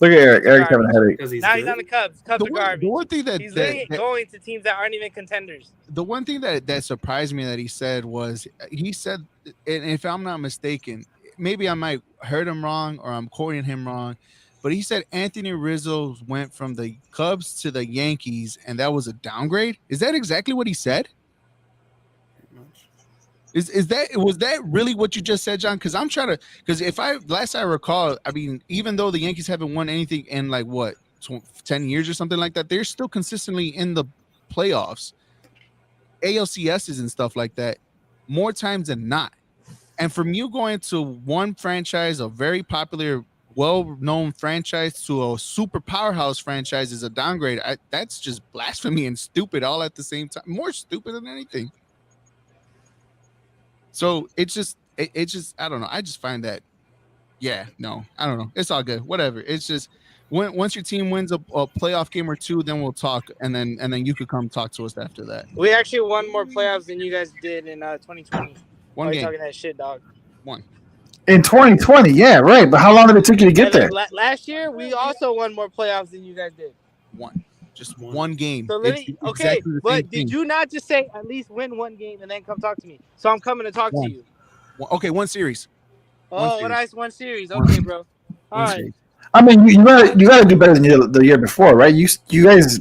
Look at Eric. Eric's having a headache. because he's Now good. he's on the Cubs. Cubs are The garbage. one thing that, He's that, literally that going to teams that aren't even contenders. the one thing that surprised me that he said was he said, and if I'm not mistaken, maybe I might heard him wrong or I'm quoting him wrong, but he said Anthony Rizzo went from the Cubs to the Yankees and that was a downgrade. Is that exactly what he said? Was that really what you just said, John? Because I'm trying to, because if I last I recall, I mean, even though the Yankees haven't won anything in like what 10 years or something like that, they're still consistently in the playoffs, ALCSs and stuff like that, more times than not. And from you going to one franchise, a very popular, well-known franchise, to a super powerhouse franchise is a downgrade. That's just blasphemy and stupid all at the same time. More stupid than anything. So it's just I don't know. I just find that, yeah, no, I don't know. It's all good. Whatever. It's just once your team wins a playoff game or two, then we'll talk, and then you could come talk to us after that. We actually won more playoffs than you guys did in 2020. One Why are game. you talking that shit, dog? One. In 2020, yeah, right. But how long did it take you to get there? Last year, we also won more playoffs than you guys did. One. Just one game. So okay, exactly but did you not just say at least win one game and then come talk to me? So I'm coming to talk to you. Okay, one series. One series. Okay, bro. All right. Series. I mean, you gotta do better than the year before, right? You guys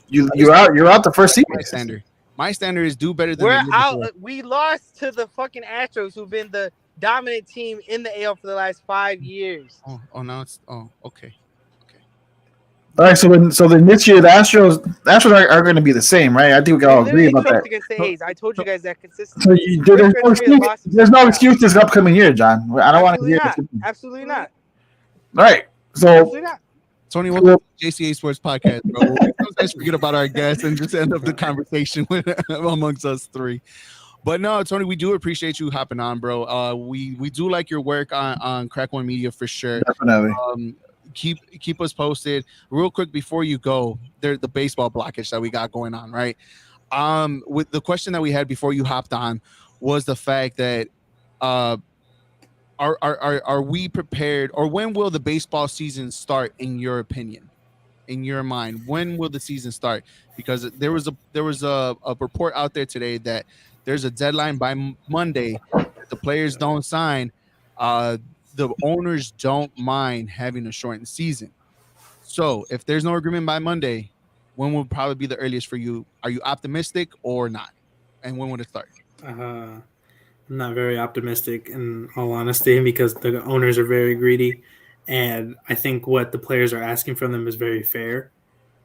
you're out the first series. My standard is do better than we're out. Before. We lost to the fucking Astros, who've been the dominant team in the AL for the last 5 years. Now it's okay. All right, so then this year the Astros are going to be the same, right? I think we can all agree about that. Against the A's. I told you guys that consistently. So there's no excuse this upcoming year, John. I don't want to hear this. Absolutely not. All right, so absolutely not. Tony, welcome to Jca Sports podcast, bro. Let's forget about our guests and just end up the conversation amongst us three. But no, Tony, we do appreciate you hopping on, bro. We do like your work on Crack One Media for sure. Definitely. Keep us posted. Real quick before you go, the baseball blockage that we got going on, right? With the question that we had before you hopped on was the fact that are we prepared, or when will the baseball season start in your opinion? In your mind, when will the season start? Because there was a report out there today that there's a deadline by Monday. If the players don't sign, the owners don't mind having a shortened season. So if there's no agreement by Monday, when will probably be the earliest for you? Are you optimistic or not? And when would it start? I'm not very optimistic, in all honesty, because the owners are very greedy. And I think what the players are asking from them is very fair.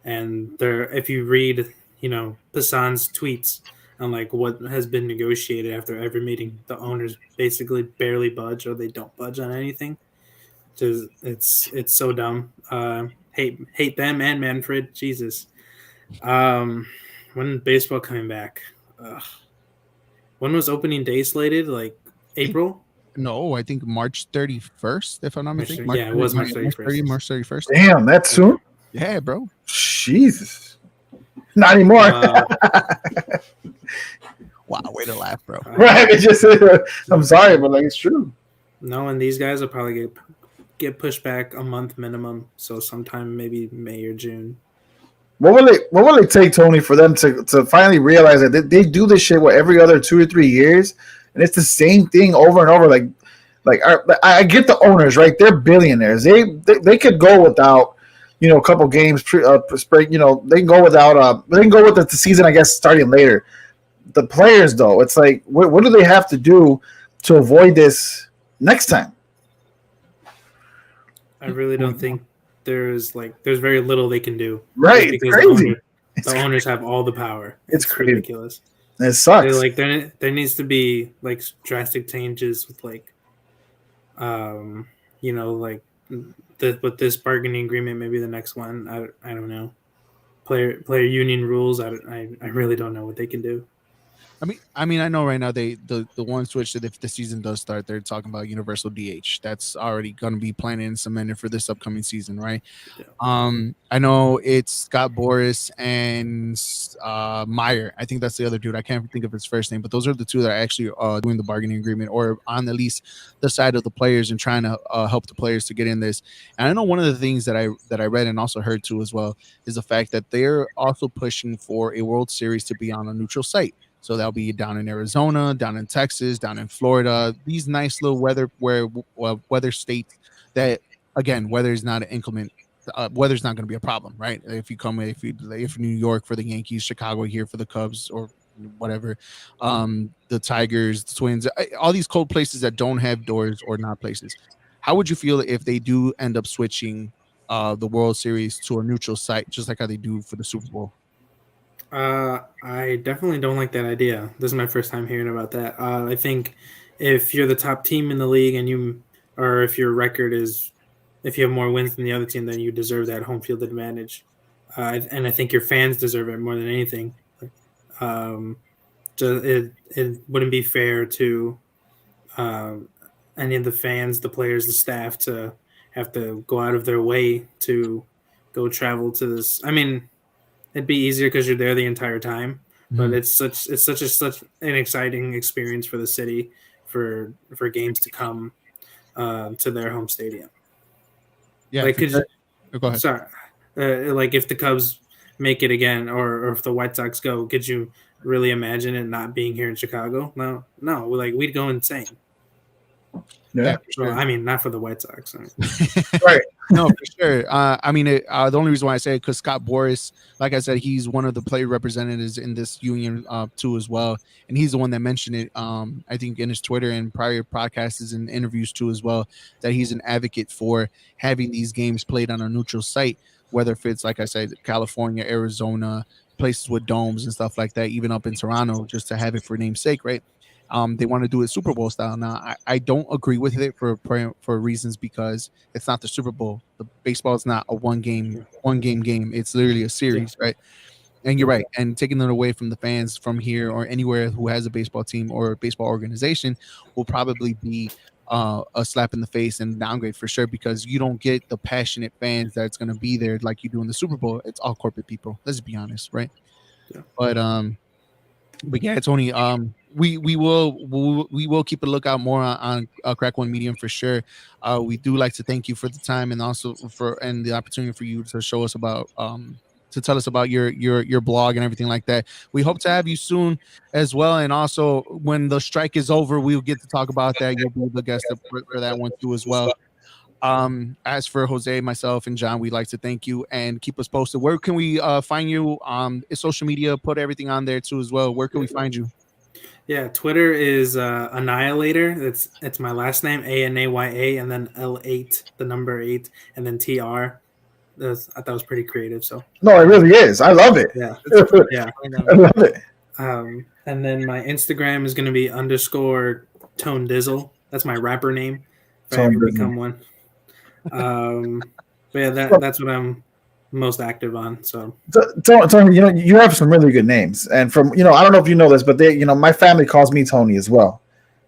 And if you read, Passan's tweets on like what has been negotiated after every meeting, the owners basically barely budge, or they don't budge on anything. It's so dumb. Hate them and Manfred. Jesus. When baseball coming back? When was opening day slated? Like April? No, I think March 31st, if I'm not mistaken. It was March 31st. March 31st. Damn, that soon? Yeah, bro. Jesus. Not anymore. Wow, way to laugh, bro. Right. It's just, I'm sorry, but like it's true. No, and these guys will probably get pushed back a month minimum. So sometime maybe May or June. What will it take, Tony, for them to finally realize that they do this shit every other 2 or 3 years, and it's the same thing over and over? Like I get the owners, right? They're billionaires. They could go without, a couple games. They can go without. They can go with the season, I guess, starting later. The players, though, it's like, what do they have to do to avoid this next time? I really don't think there's very little they can do. Right, it's crazy. The owners have all the power. It's crazy. Ridiculous. It sucks. There needs to be like drastic changes with with this bargaining agreement. Maybe the next one. I don't know. Player union rules. I really don't know what they can do. I know right now the one switch that if the season does start, they're talking about universal DH. That's already going to be planned and cemented for this upcoming season, right? Yeah. I know it's Scott Boris and Meyer. I think that's the other dude. I can't think of his first name, but those are the two that are actually doing the bargaining agreement or on at least the side of the players and trying to help the players to get in this. And I know one of the things that I read and also heard too as well is the fact that they're also pushing for a World Series to be on a neutral site. So that'll be down in Arizona, down in Texas, down in Florida. These nice little weather states that again, weather is not an inclement weather's not going to be a problem, right? If New York for the Yankees, Chicago here for the Cubs, or whatever, the Tigers, the Twins, all these cold places that don't have doors or not places. How would you feel if they do end up switching the World Series to a neutral site, just like how they do for the Super Bowl? I definitely don't like that idea. This is my first time hearing about that. I think if you're the top team in the league or if your record is, if you have more wins than the other team, then you deserve that home field advantage. And I think your fans deserve it more than anything. Um, it wouldn't be fair to um, any of the fans, the players, the staff to have to go out of their way to go travel to this. I mean, it'd be easier because you're there the entire time, but Mhm. such an exciting experience for the city for games to come to their home stadium. Yeah, Like, for could sure. you, Oh, go ahead. sorry, like if the Cubs make it again, or if the White Sox go, could you really imagine it not being here in Chicago? No, no, like we'd go insane. Yeah, Yeah. for Well, sure. I mean, not for the White Sox. I mean, Right. No, for sure. The only reason why I say it because Scott Boris, like I said, he's one of the player representatives in this union too as well, and he's the one that mentioned it. I think in his Twitter and prior podcasts and interviews too as well, that he's an advocate for having these games played on a neutral site, whether if it's like I said, California, Arizona, places with domes and stuff like that, even up in Toronto, just to have it for namesake, right? They want to do it Super Bowl style. Now, I don't agree with it for reasons because it's not the Super Bowl. The baseball is not a one game. It's literally a yeah, series, right? And you're right. And taking it away from the fans from here or anywhere who has a baseball team or a baseball organization will probably be a slap in the face and downgrade for sure because you don't get the passionate fans that's going to be there like you do in the Super Bowl. It's all corporate people. Let's be honest, right? yeah, But but yeah, Tony, we will keep a lookout more on Crack One Medium for sure. We do like to thank you for the time and also for and the opportunity for you to show us about to tell us about your blog and everything like that. We hope to have you soon as well, and also when the strike is over, we'll get to talk about that. You'll be the guest for that one too as well. As for Jose, myself, and John, we'd like to thank you and keep us posted. Where can we find you? Is social media, put everything on there too as well. Where can we find you? yeah. Twitter is Annihilator. It's my last name, Anaya, and then L8, the number 8, and then TR. I thought it was pretty creative. So No, it really is. I love it. yeah, That's cool. yeah. I love it. And then my Instagram is going to be _ Tone Dizzle. That's my rapper name if I Tone ever Dizzle. become one. But yeah, that's what I'm most active on. So Tony, you have some really good names, and from I don't know if you know this, but my family calls me Tony as well.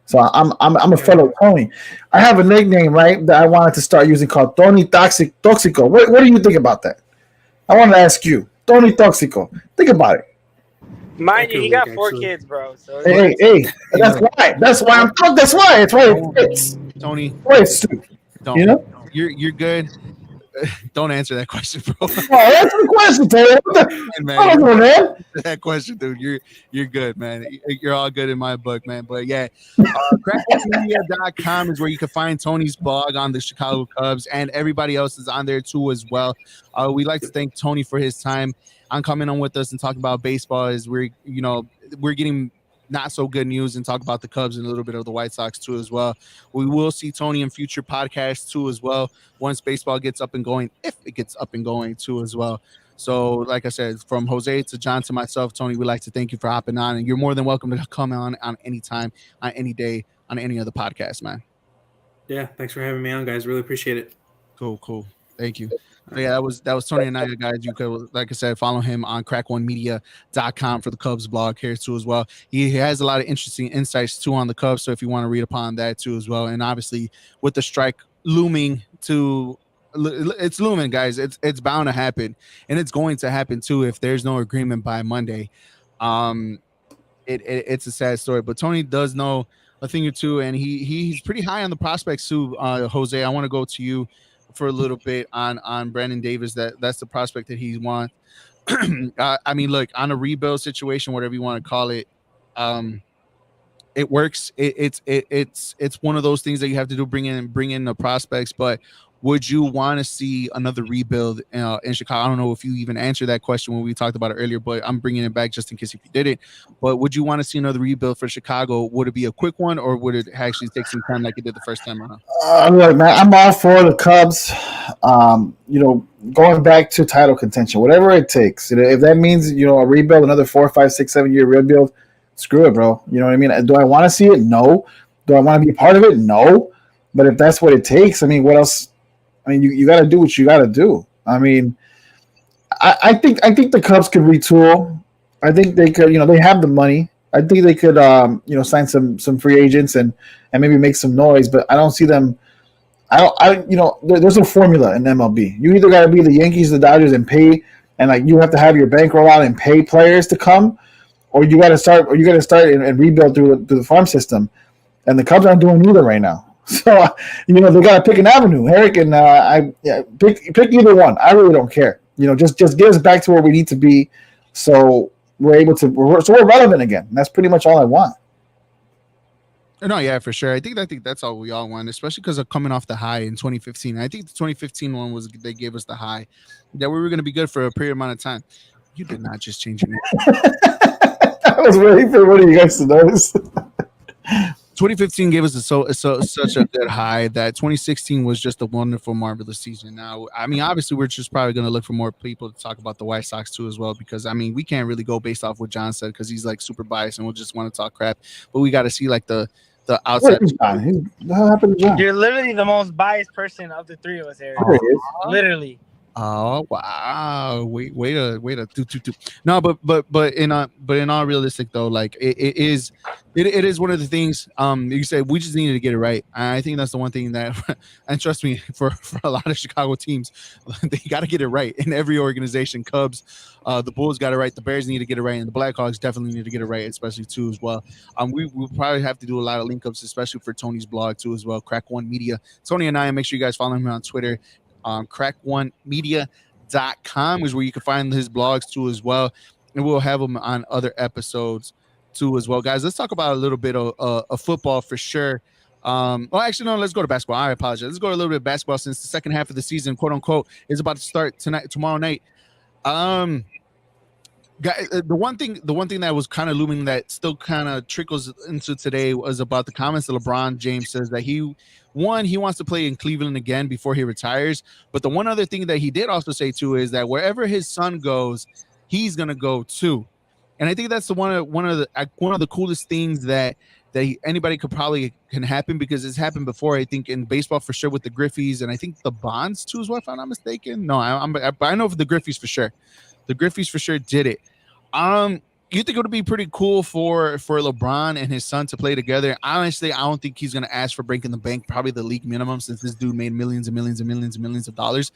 So I'm a fellow Tony. I have a nickname, right, that I wanted to start using called Tony Toxico. What do you think about that? I want to ask you, Tony Toxico. Think about it. Mind that you, could he work, got 4 actually. kids, bro. So Hey. That's why. That's why I'm. That's why. It's why it fits. Tony, Why it's stupid. don't. You're good. Don't answer that question, bro. Oh, that's the question, Tony. What the? Man, I don't know, man. that question, dude. You're good, man. You're all good in my book, man. But yeah, crackmedia.com is where you can find Tony's blog on the Chicago Cubs, and everybody else is on there too as well. We'd like to thank Tony for his time on coming on with us and talking about baseball. As we're getting not so good news and talk about the Cubs and a little bit of the White Sox too as well. We will see Tony in future podcasts too as well once baseball gets up and going, if it gets up and going too as well. So, like I said, from Jose to John to myself, Tony, we'd like to thank you for hopping on, and you're more than welcome to come on any time, on any day, on any other podcast, man. yeah, thanks for having me on, guys. Really appreciate it. Cool. Thank you. Yeah, that was Tony Anaya, guys. You could, like I said, follow him on crack1media.com for the Cubs blog here too as well. He has a lot of interesting insights too on the Cubs. So if you want to read upon that too as well, and obviously with the strike looming it's looming, guys. It's bound to happen, and it's going to happen too if there's no agreement by Monday. It's a sad story, but Tony does know a thing or two, and he's pretty high on the prospects too. Jose, I want to go to you for a little bit on Brandon Davis. That's the prospect that he wants. I mean, look, on a rebuild situation, whatever you want to call it, it works. It's one of those things that you have to do, bring in the prospects. But would you want to see another rebuild in Chicago? I don't know if you even answered that question when we talked about it earlier, but I'm bringing it back just in case if you did it. But would you want to see another rebuild for Chicago? Would it be a quick one, or would it actually take some time like it did the first time around? Look, man, I'm all for the Cubs. Going back to title contention, whatever it takes. If that means a rebuild, another 4, 5, 6, 7 year rebuild, screw it, bro. You know what I mean? Do I want to see it? No. Do I want to be a part of it? No. But if that's what it takes, I mean, what else? I mean, you got to do what you got to do. I mean, I think the Cubs could retool. I think they could. They have the money. I think they could, sign some free agents and maybe make some noise. But I don't see them. There's no formula in MLB. You either got to be the Yankees, the Dodgers, and pay, and you have to have your bankroll out and pay players to come, or you got to start, and rebuild through the farm system. And the Cubs aren't doing either right now. So, they got to pick an avenue. Eric and pick either one. I really don't care. Just get us back to where we need to be, so we're relevant again. And that's pretty much all I want. No, yeah, for sure. I think that's all we all want, especially because of coming off the high in 2015. I think the 2015 one they gave us the high that we were going to be good for a period amount of time. You did not just change your name. I was waiting for one of you guys to notice. 2015 gave us such a good high that 2016 was just a wonderful, marvelous season. Now, I mean, obviously, we're just probably going to look for more people to talk about the White Sox too as well, because I mean, we can't really go based off what John said because he's like super biased and we'll just want to talk crap. But we got to see like the outside. What happened to John? You're literally the most biased person of the three of us, Eric. Literally. Oh wow! Wait a do. No, but in all realistic though, like it is one of the things. You say we just needed to get it right. I think that's the one thing that, and trust me, for a lot of Chicago teams, they got to get it right in every organization. Cubs, the Bulls got it right. The Bears need to get it right, and the Blackhawks definitely need to get it right, especially too as well. We'll probably have to do a lot of link ups, especially for Tony's blog too as well. Crack One Media, Tony and I. Make sure you guys follow him on Twitter. Crack1media.com is where you can find his blogs too as well, and we'll have them on other episodes too as well. Guys, let's talk about a little bit of football for sure. Actually, no, let's go to basketball. I apologize. Let's go a little bit of basketball since the second half of the season, quote unquote, is about to start tomorrow night. The one thing that was kind of looming that still kind of trickles into today was about the comments that LeBron James says that he wants to play in Cleveland again before he retires. But the one other thing that he did also say too is that wherever his son goes, he's gonna go too. And I think that's one of the coolest things that anybody can happen, because it's happened before. I think in baseball for sure with the Griffeys, and I think the Bonds too as well, if I'm not mistaken. No, I know for the Griffeys for sure. The Griffeys for sure did it. You think it would be pretty cool for LeBron and his son to play together? Honestly, I don't think he's going to ask for breaking the bank, probably the league minimum, since this dude made millions and millions and millions and millions of dollars.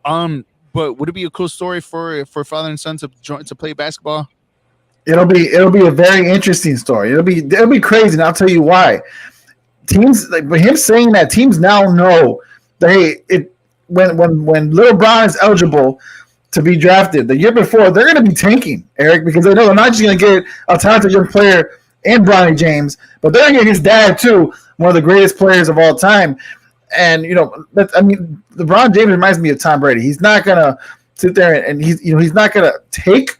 But would it be a cool story for father and son to play basketball? It'll be a very interesting story. It'll be crazy, and I'll tell you why. Teams, like with him saying that, teams now know that when Little Bron is eligible to be drafted the year before, they're going to be tanking, Eric, because they know they're not just going to get a talented young player and Bronny James, but they're going to get his dad too, one of the greatest players of all time. And LeBron James reminds me of Tom Brady. He's not going to sit there and he's not going to take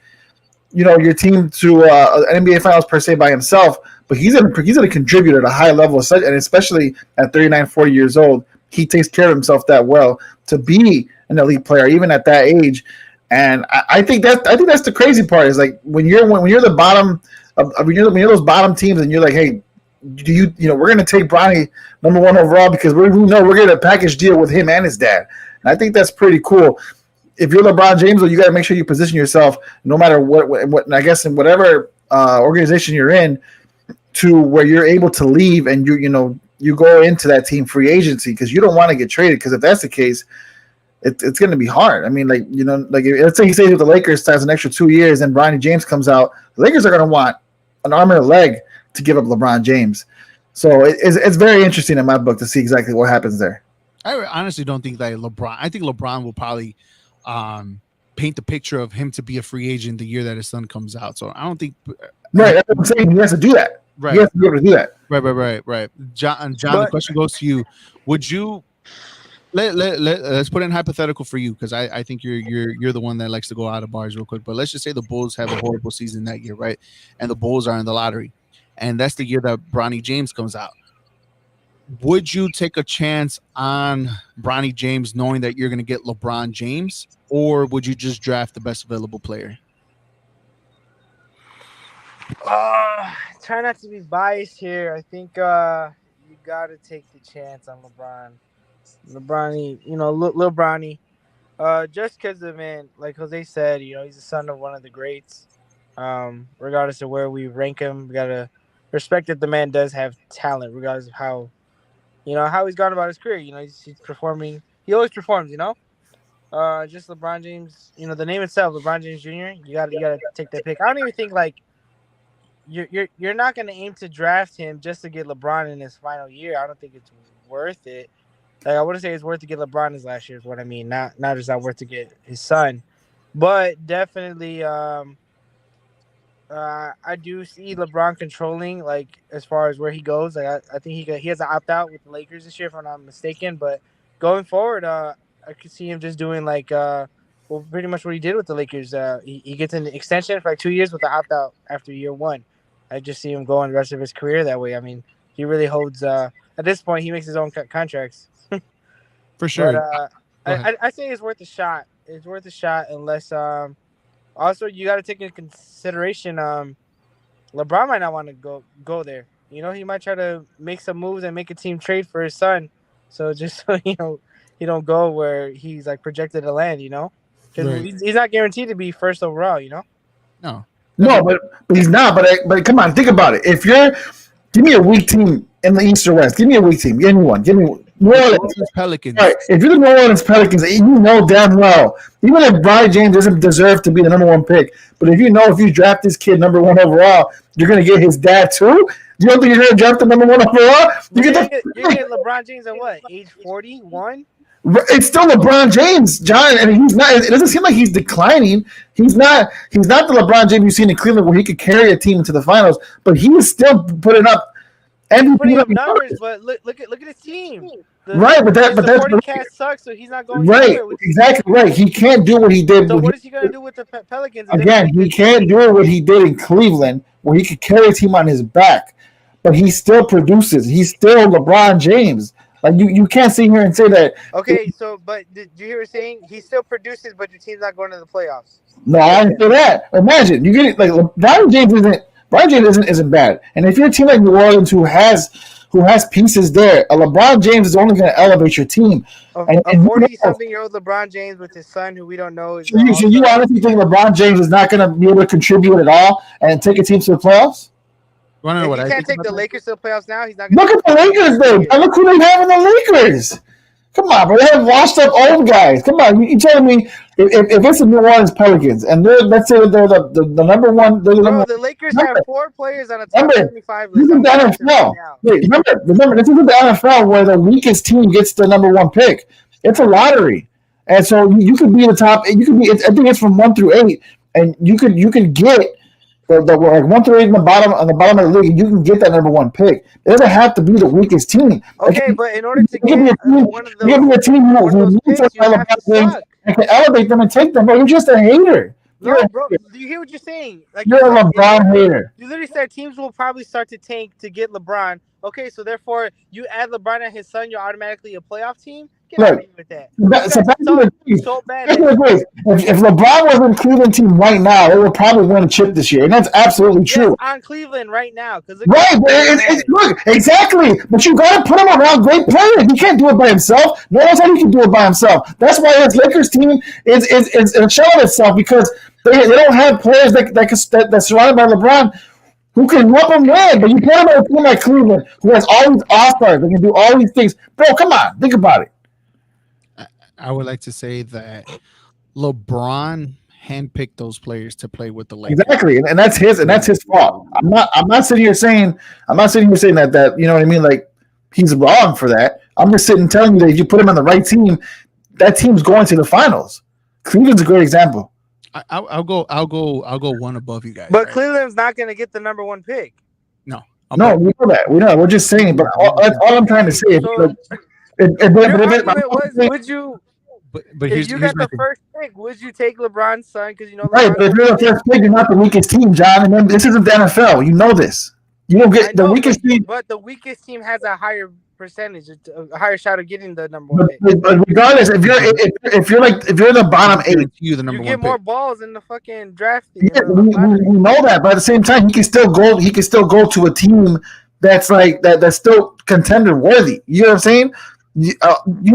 your team to an NBA Finals per se by himself, but he's going to contribute at a high level, and especially at 39, 40 years old, he takes care of himself that well to be an elite player, even at that age. And I think that's the crazy part, is like when you're the bottom when you're those bottom teams and you're like, hey, we're going to take Bronny number 1 overall because we know we're getting a package deal with him and his dad. And I think that's pretty cool. if you're LeBron James, though, you got to make sure you position yourself, no matter what I guess in whatever organization you're in, to where you're able to leave and you go into that team free agency, because you don't want to get traded. Because if that's the case, it's going to be hard. I mean, like let's say he stays with the Lakers, has an extra 2 years, and Bronny James comes out, the Lakers are going to want an arm and a leg to give up LeBron James. So it's very interesting in my book to see exactly what happens there. I honestly don't think that LeBron. I think LeBron will probably paint the picture of him to be a free agent the year that his son comes out. So I don't think. Right, that's what I'm saying. He has to do that. Right, he has to be able to do that. Right. John, the question goes to you. Would you let's put in hypothetical for you, because I think you're the one that likes to go out of bars real quick. But let's just say the Bulls have a horrible season that year, right? And the Bulls are in the lottery, and that's the year that Bronny James comes out. Would you take a chance on Bronny James knowing that you're going to get LeBron James, or would you just draft the best available player? Try not to be biased here. I think you got to take the chance on LeBron. LeBron, Lil Bronny. Just because of, man, like Jose said, he's the son of one of the greats. Regardless of where we rank him, we got to respect that the man does have talent, regardless of how he's gone about his career. He's performing. He always performs, just LeBron James, the name itself, LeBron James Jr., you gotta take that pick. I don't even think you're not gonna aim to draft him just to get LeBron in his final year. I don't think it's worth it. Like, I wouldn't say it's worth to get LeBron his last year is what I mean. Not just not worth to get his son. But definitely I do see LeBron controlling, like, as far as where he goes. Like, I think he has an opt-out with the Lakers this year, if I'm not mistaken. But going forward, I could see him just doing, pretty much what he did with the Lakers. He gets an extension for 2 years with the opt-out after year one. I just see him going the rest of his career that way. I mean, he really holds at this point, he makes his own contracts. For sure. But I say it's worth a shot. It's worth a shot unless also you got to take into consideration LeBron might not want to go there. He might try to make some moves and make a team trade for his son. So just so he don't go where he's projected to land, because Right. he's not guaranteed to be first overall, No, but he's not. But come on, think about it. If give me a weak team in the East or West. Give me a weak team. Give me one. Give me New Orleans Pelicans. Right. If you're the New Orleans Pelicans, you know damn well, even if Bronny James doesn't deserve to be the number one pick, but if you draft this kid number one overall, you're going to get his dad too? You don't think you're going to draft the number one overall? You get LeBron James at what, age 41? It's still LeBron James, John, and he's not. It doesn't seem like he's declining. He's not the LeBron James you've seen in Cleveland, where he could carry a team into the finals. But he was still putting up numbers. But look at his team. The 40 cast sucks, so he's not going right. Exactly right. He can't do what he did. So what is he going to do with the Pelicans? Again, he can't do what he did in Cleveland, where he could carry a team on his back. But he still produces. He's still LeBron James. Like, you can't sit here and say that. Okay, but did you hear him saying he still produces, but your team's not going to the playoffs? No, I didn't say that. Imagine you get it. Like, LeBron James isn't bad. And if you're a team like New Orleans who has pieces there, a LeBron James is only going to elevate your team. A 40-something-year-old LeBron James with his son, who we don't know is. So you honestly think LeBron James is not going to be able to contribute at all and take a team to the playoffs? If he can't take the Lakers to the playoffs now, he's not going to. Look at the Lakers, though. Look who they have in the Lakers. Come on, bro. They have washed up old guys. Come on. You telling me if it's the New Orleans Pelicans and let's say that they're the number one. The Lakers have 4 players on a top 75 list. This is the NFL. Wait, remember, this isn't the NFL where the weakest team gets the number one pick. It's a lottery. And so you could be in the top. You could be. I think it's from 1 through 8, and you could get. The 1 through 8 on the bottom of the league, you can get that number one pick. It doesn't have to be the weakest team. Okay, but in order to get one of those team who needs and can elevate them and take them, bro, you're just a hater. No, bro, do you hear what you're saying? You're a LeBron hater. You literally said teams will probably start to tank to get LeBron. Okay, so therefore you add LeBron and his son, you're automatically a playoff team. Get out of here with that. You guys Sebastian agrees. so bad. Sebastian agrees. If LeBron was in Cleveland team right now, they would probably win a chip this year, and that's absolutely true. Yes, on Cleveland right now, because Right, look, exactly. But you got to put him around great players. He can't do it by himself. No one said he can do it by himself. That's why his Lakers team is showing itself because they don't have players that's surrounded by LeBron who can help him win. But you put him on a team like Cleveland who has all these all-stars that can do all these things. Bro, come on, think about it. I would like to say that LeBron handpicked those players to play with the Lakers. Exactly, and that's his fault. I'm not sitting here saying that you know what I mean. Like he's wrong for that. I'm just sitting telling you that if you put him on the right team, that team's going to the finals. Cleveland's a great example. I'll go one above you guys. But right? Cleveland's not going to get the number 1 pick. No, we know that. We know. We're just saying. But all I'm trying to say is, would you? But if you got the first pick, would you take LeBron's son? Because right. But if you're the first pick, you're not the weakest team, John. And then this isn't the NFL. You know this. You don't get the weakest team. But the weakest team has a higher percentage, a higher shot of getting the number 1 pick. But regardless, if you're the bottom 8, you the number you get 1 more pick. balls in the fucking draft. Yeah, we know that. But at the same time, he can still go. He can still go to a team that's like that's still contender worthy. You know what I'm saying? You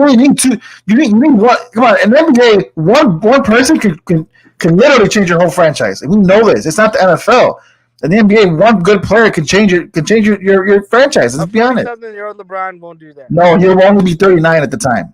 only need two. You need one. Come on, in the NBA, one person can literally change your whole franchise. And we know this. It's not the NFL. In the NBA, one good player can change your franchise. Let's be honest. 37-year-old LeBron won't do that. No, he'll only be 39 at the time.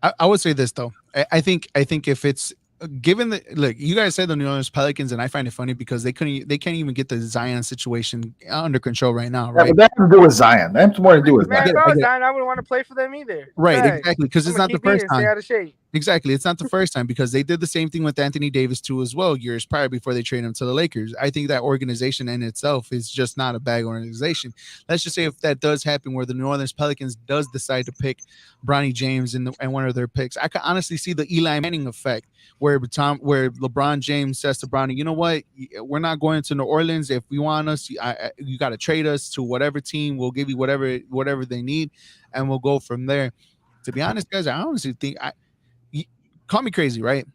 I would say this though. I think if it's given the look, you guys said the New Orleans Pelicans, and I find it funny because they can't even get the Zion situation under control right now, right? Yeah, but that has to do with Zion. That has more to do with Man, Zion. if I was Zion, I wouldn't want to play for them either. Right, Right. exactly, because it's not the first time. Stay out of shape. Exactly, it's not the first time because they did the same thing with Anthony Davis too as well years prior before they traded him to the Lakers. I think that organization in itself is just not a bad organization. Let's just say if that does happen where the New Orleans Pelicans does decide to pick Bronny James and one of their picks, I could honestly see the Eli Manning effect where LeBron James says to Bronny, you know what, we're not going to New Orleans. If you want us, you got to trade us to whatever team. We'll give you whatever they need, and we'll go from there. To be honest, guys, I honestly think call me crazy, right?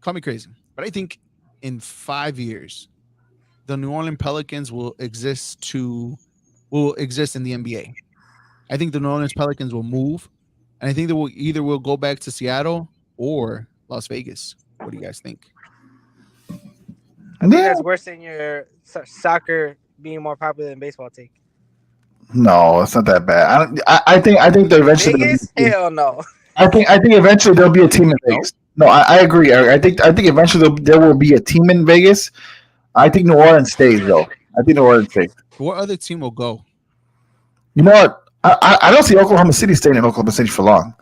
Call me crazy. But I think in 5 years, the New Orleans Pelicans will exist in the NBA. I think the New Orleans Pelicans will move, and I think they will go back to Seattle or Las Vegas. What do you guys think? I think that's worse than your soccer being more popular than baseball take. No, it's not that bad. I think they eventually. Vegas? Hell no. I think eventually there'll be a team in Vegas. No, I agree. I think eventually there will be a team in Vegas. I think New Orleans stays though. I think New Orleans stays. What other team will go? You know what? I don't see Oklahoma City staying in Oklahoma City for long.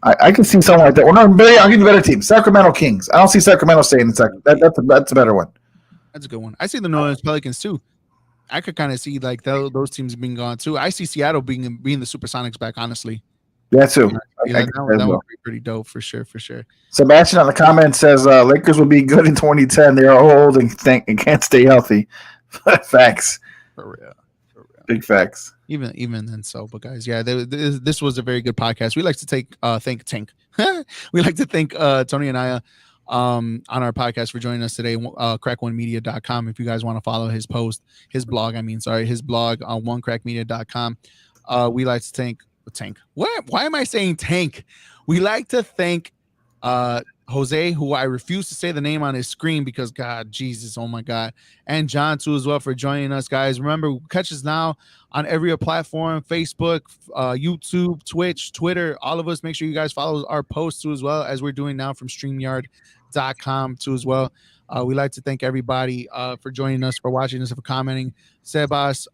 I can see something like that. Well, no, I'll give you a better team. Sacramento Kings. I don't see Sacramento staying in Sacramento. That's a better one. That's a good one. I see the New Orleans Pelicans too. I could kind of see like those teams being gone too. I see Seattle being the Supersonics back, honestly. Yeah, too. That would be pretty dope for sure. Sebastian on the comment says Lakers will be good in 2010. They are old and can't stay healthy. Facts. For real. Big facts. Even then, so. But guys, yeah, this was a very good podcast. We like to thank Tank. We like to thank Tony and Aya on our podcast for joining us today. Crack1media.com. If you guys want to follow his blog on onecrackmedia.com. We like to thank Tank. Why am I saying Tank? We like to thank Jose, who I refuse to say the name on his screen because God, Jesus, oh my God, and John too as well for joining us, guys. Remember, catch us now on every platform: Facebook, YouTube, Twitch, Twitter. All of us. Make sure you guys follow our posts too as well as we're doing now from StreamYard.com too as well. We like to thank everybody for joining us, for watching us, for commenting. Sebas,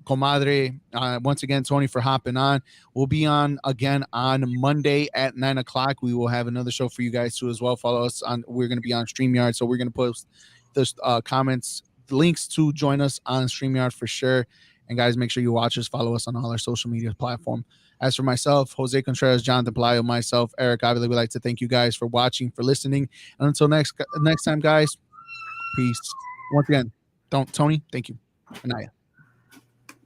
Comadre, once again, Tony for hopping on. We'll be on again on Monday at 9:00. We will have another show for you guys too as well. Follow us on. We're going to be on StreamYard, so we're going to post the comments, links to join us on StreamYard for sure. And guys, make sure you watch us, follow us on all our social media platform. As for myself, Jose Contreras, Jonathan Pelayo, myself, Eric Avila, we'd like to thank you guys for watching, for listening. And until next time, guys, peace. Once again, Tony, thank you. And Naya.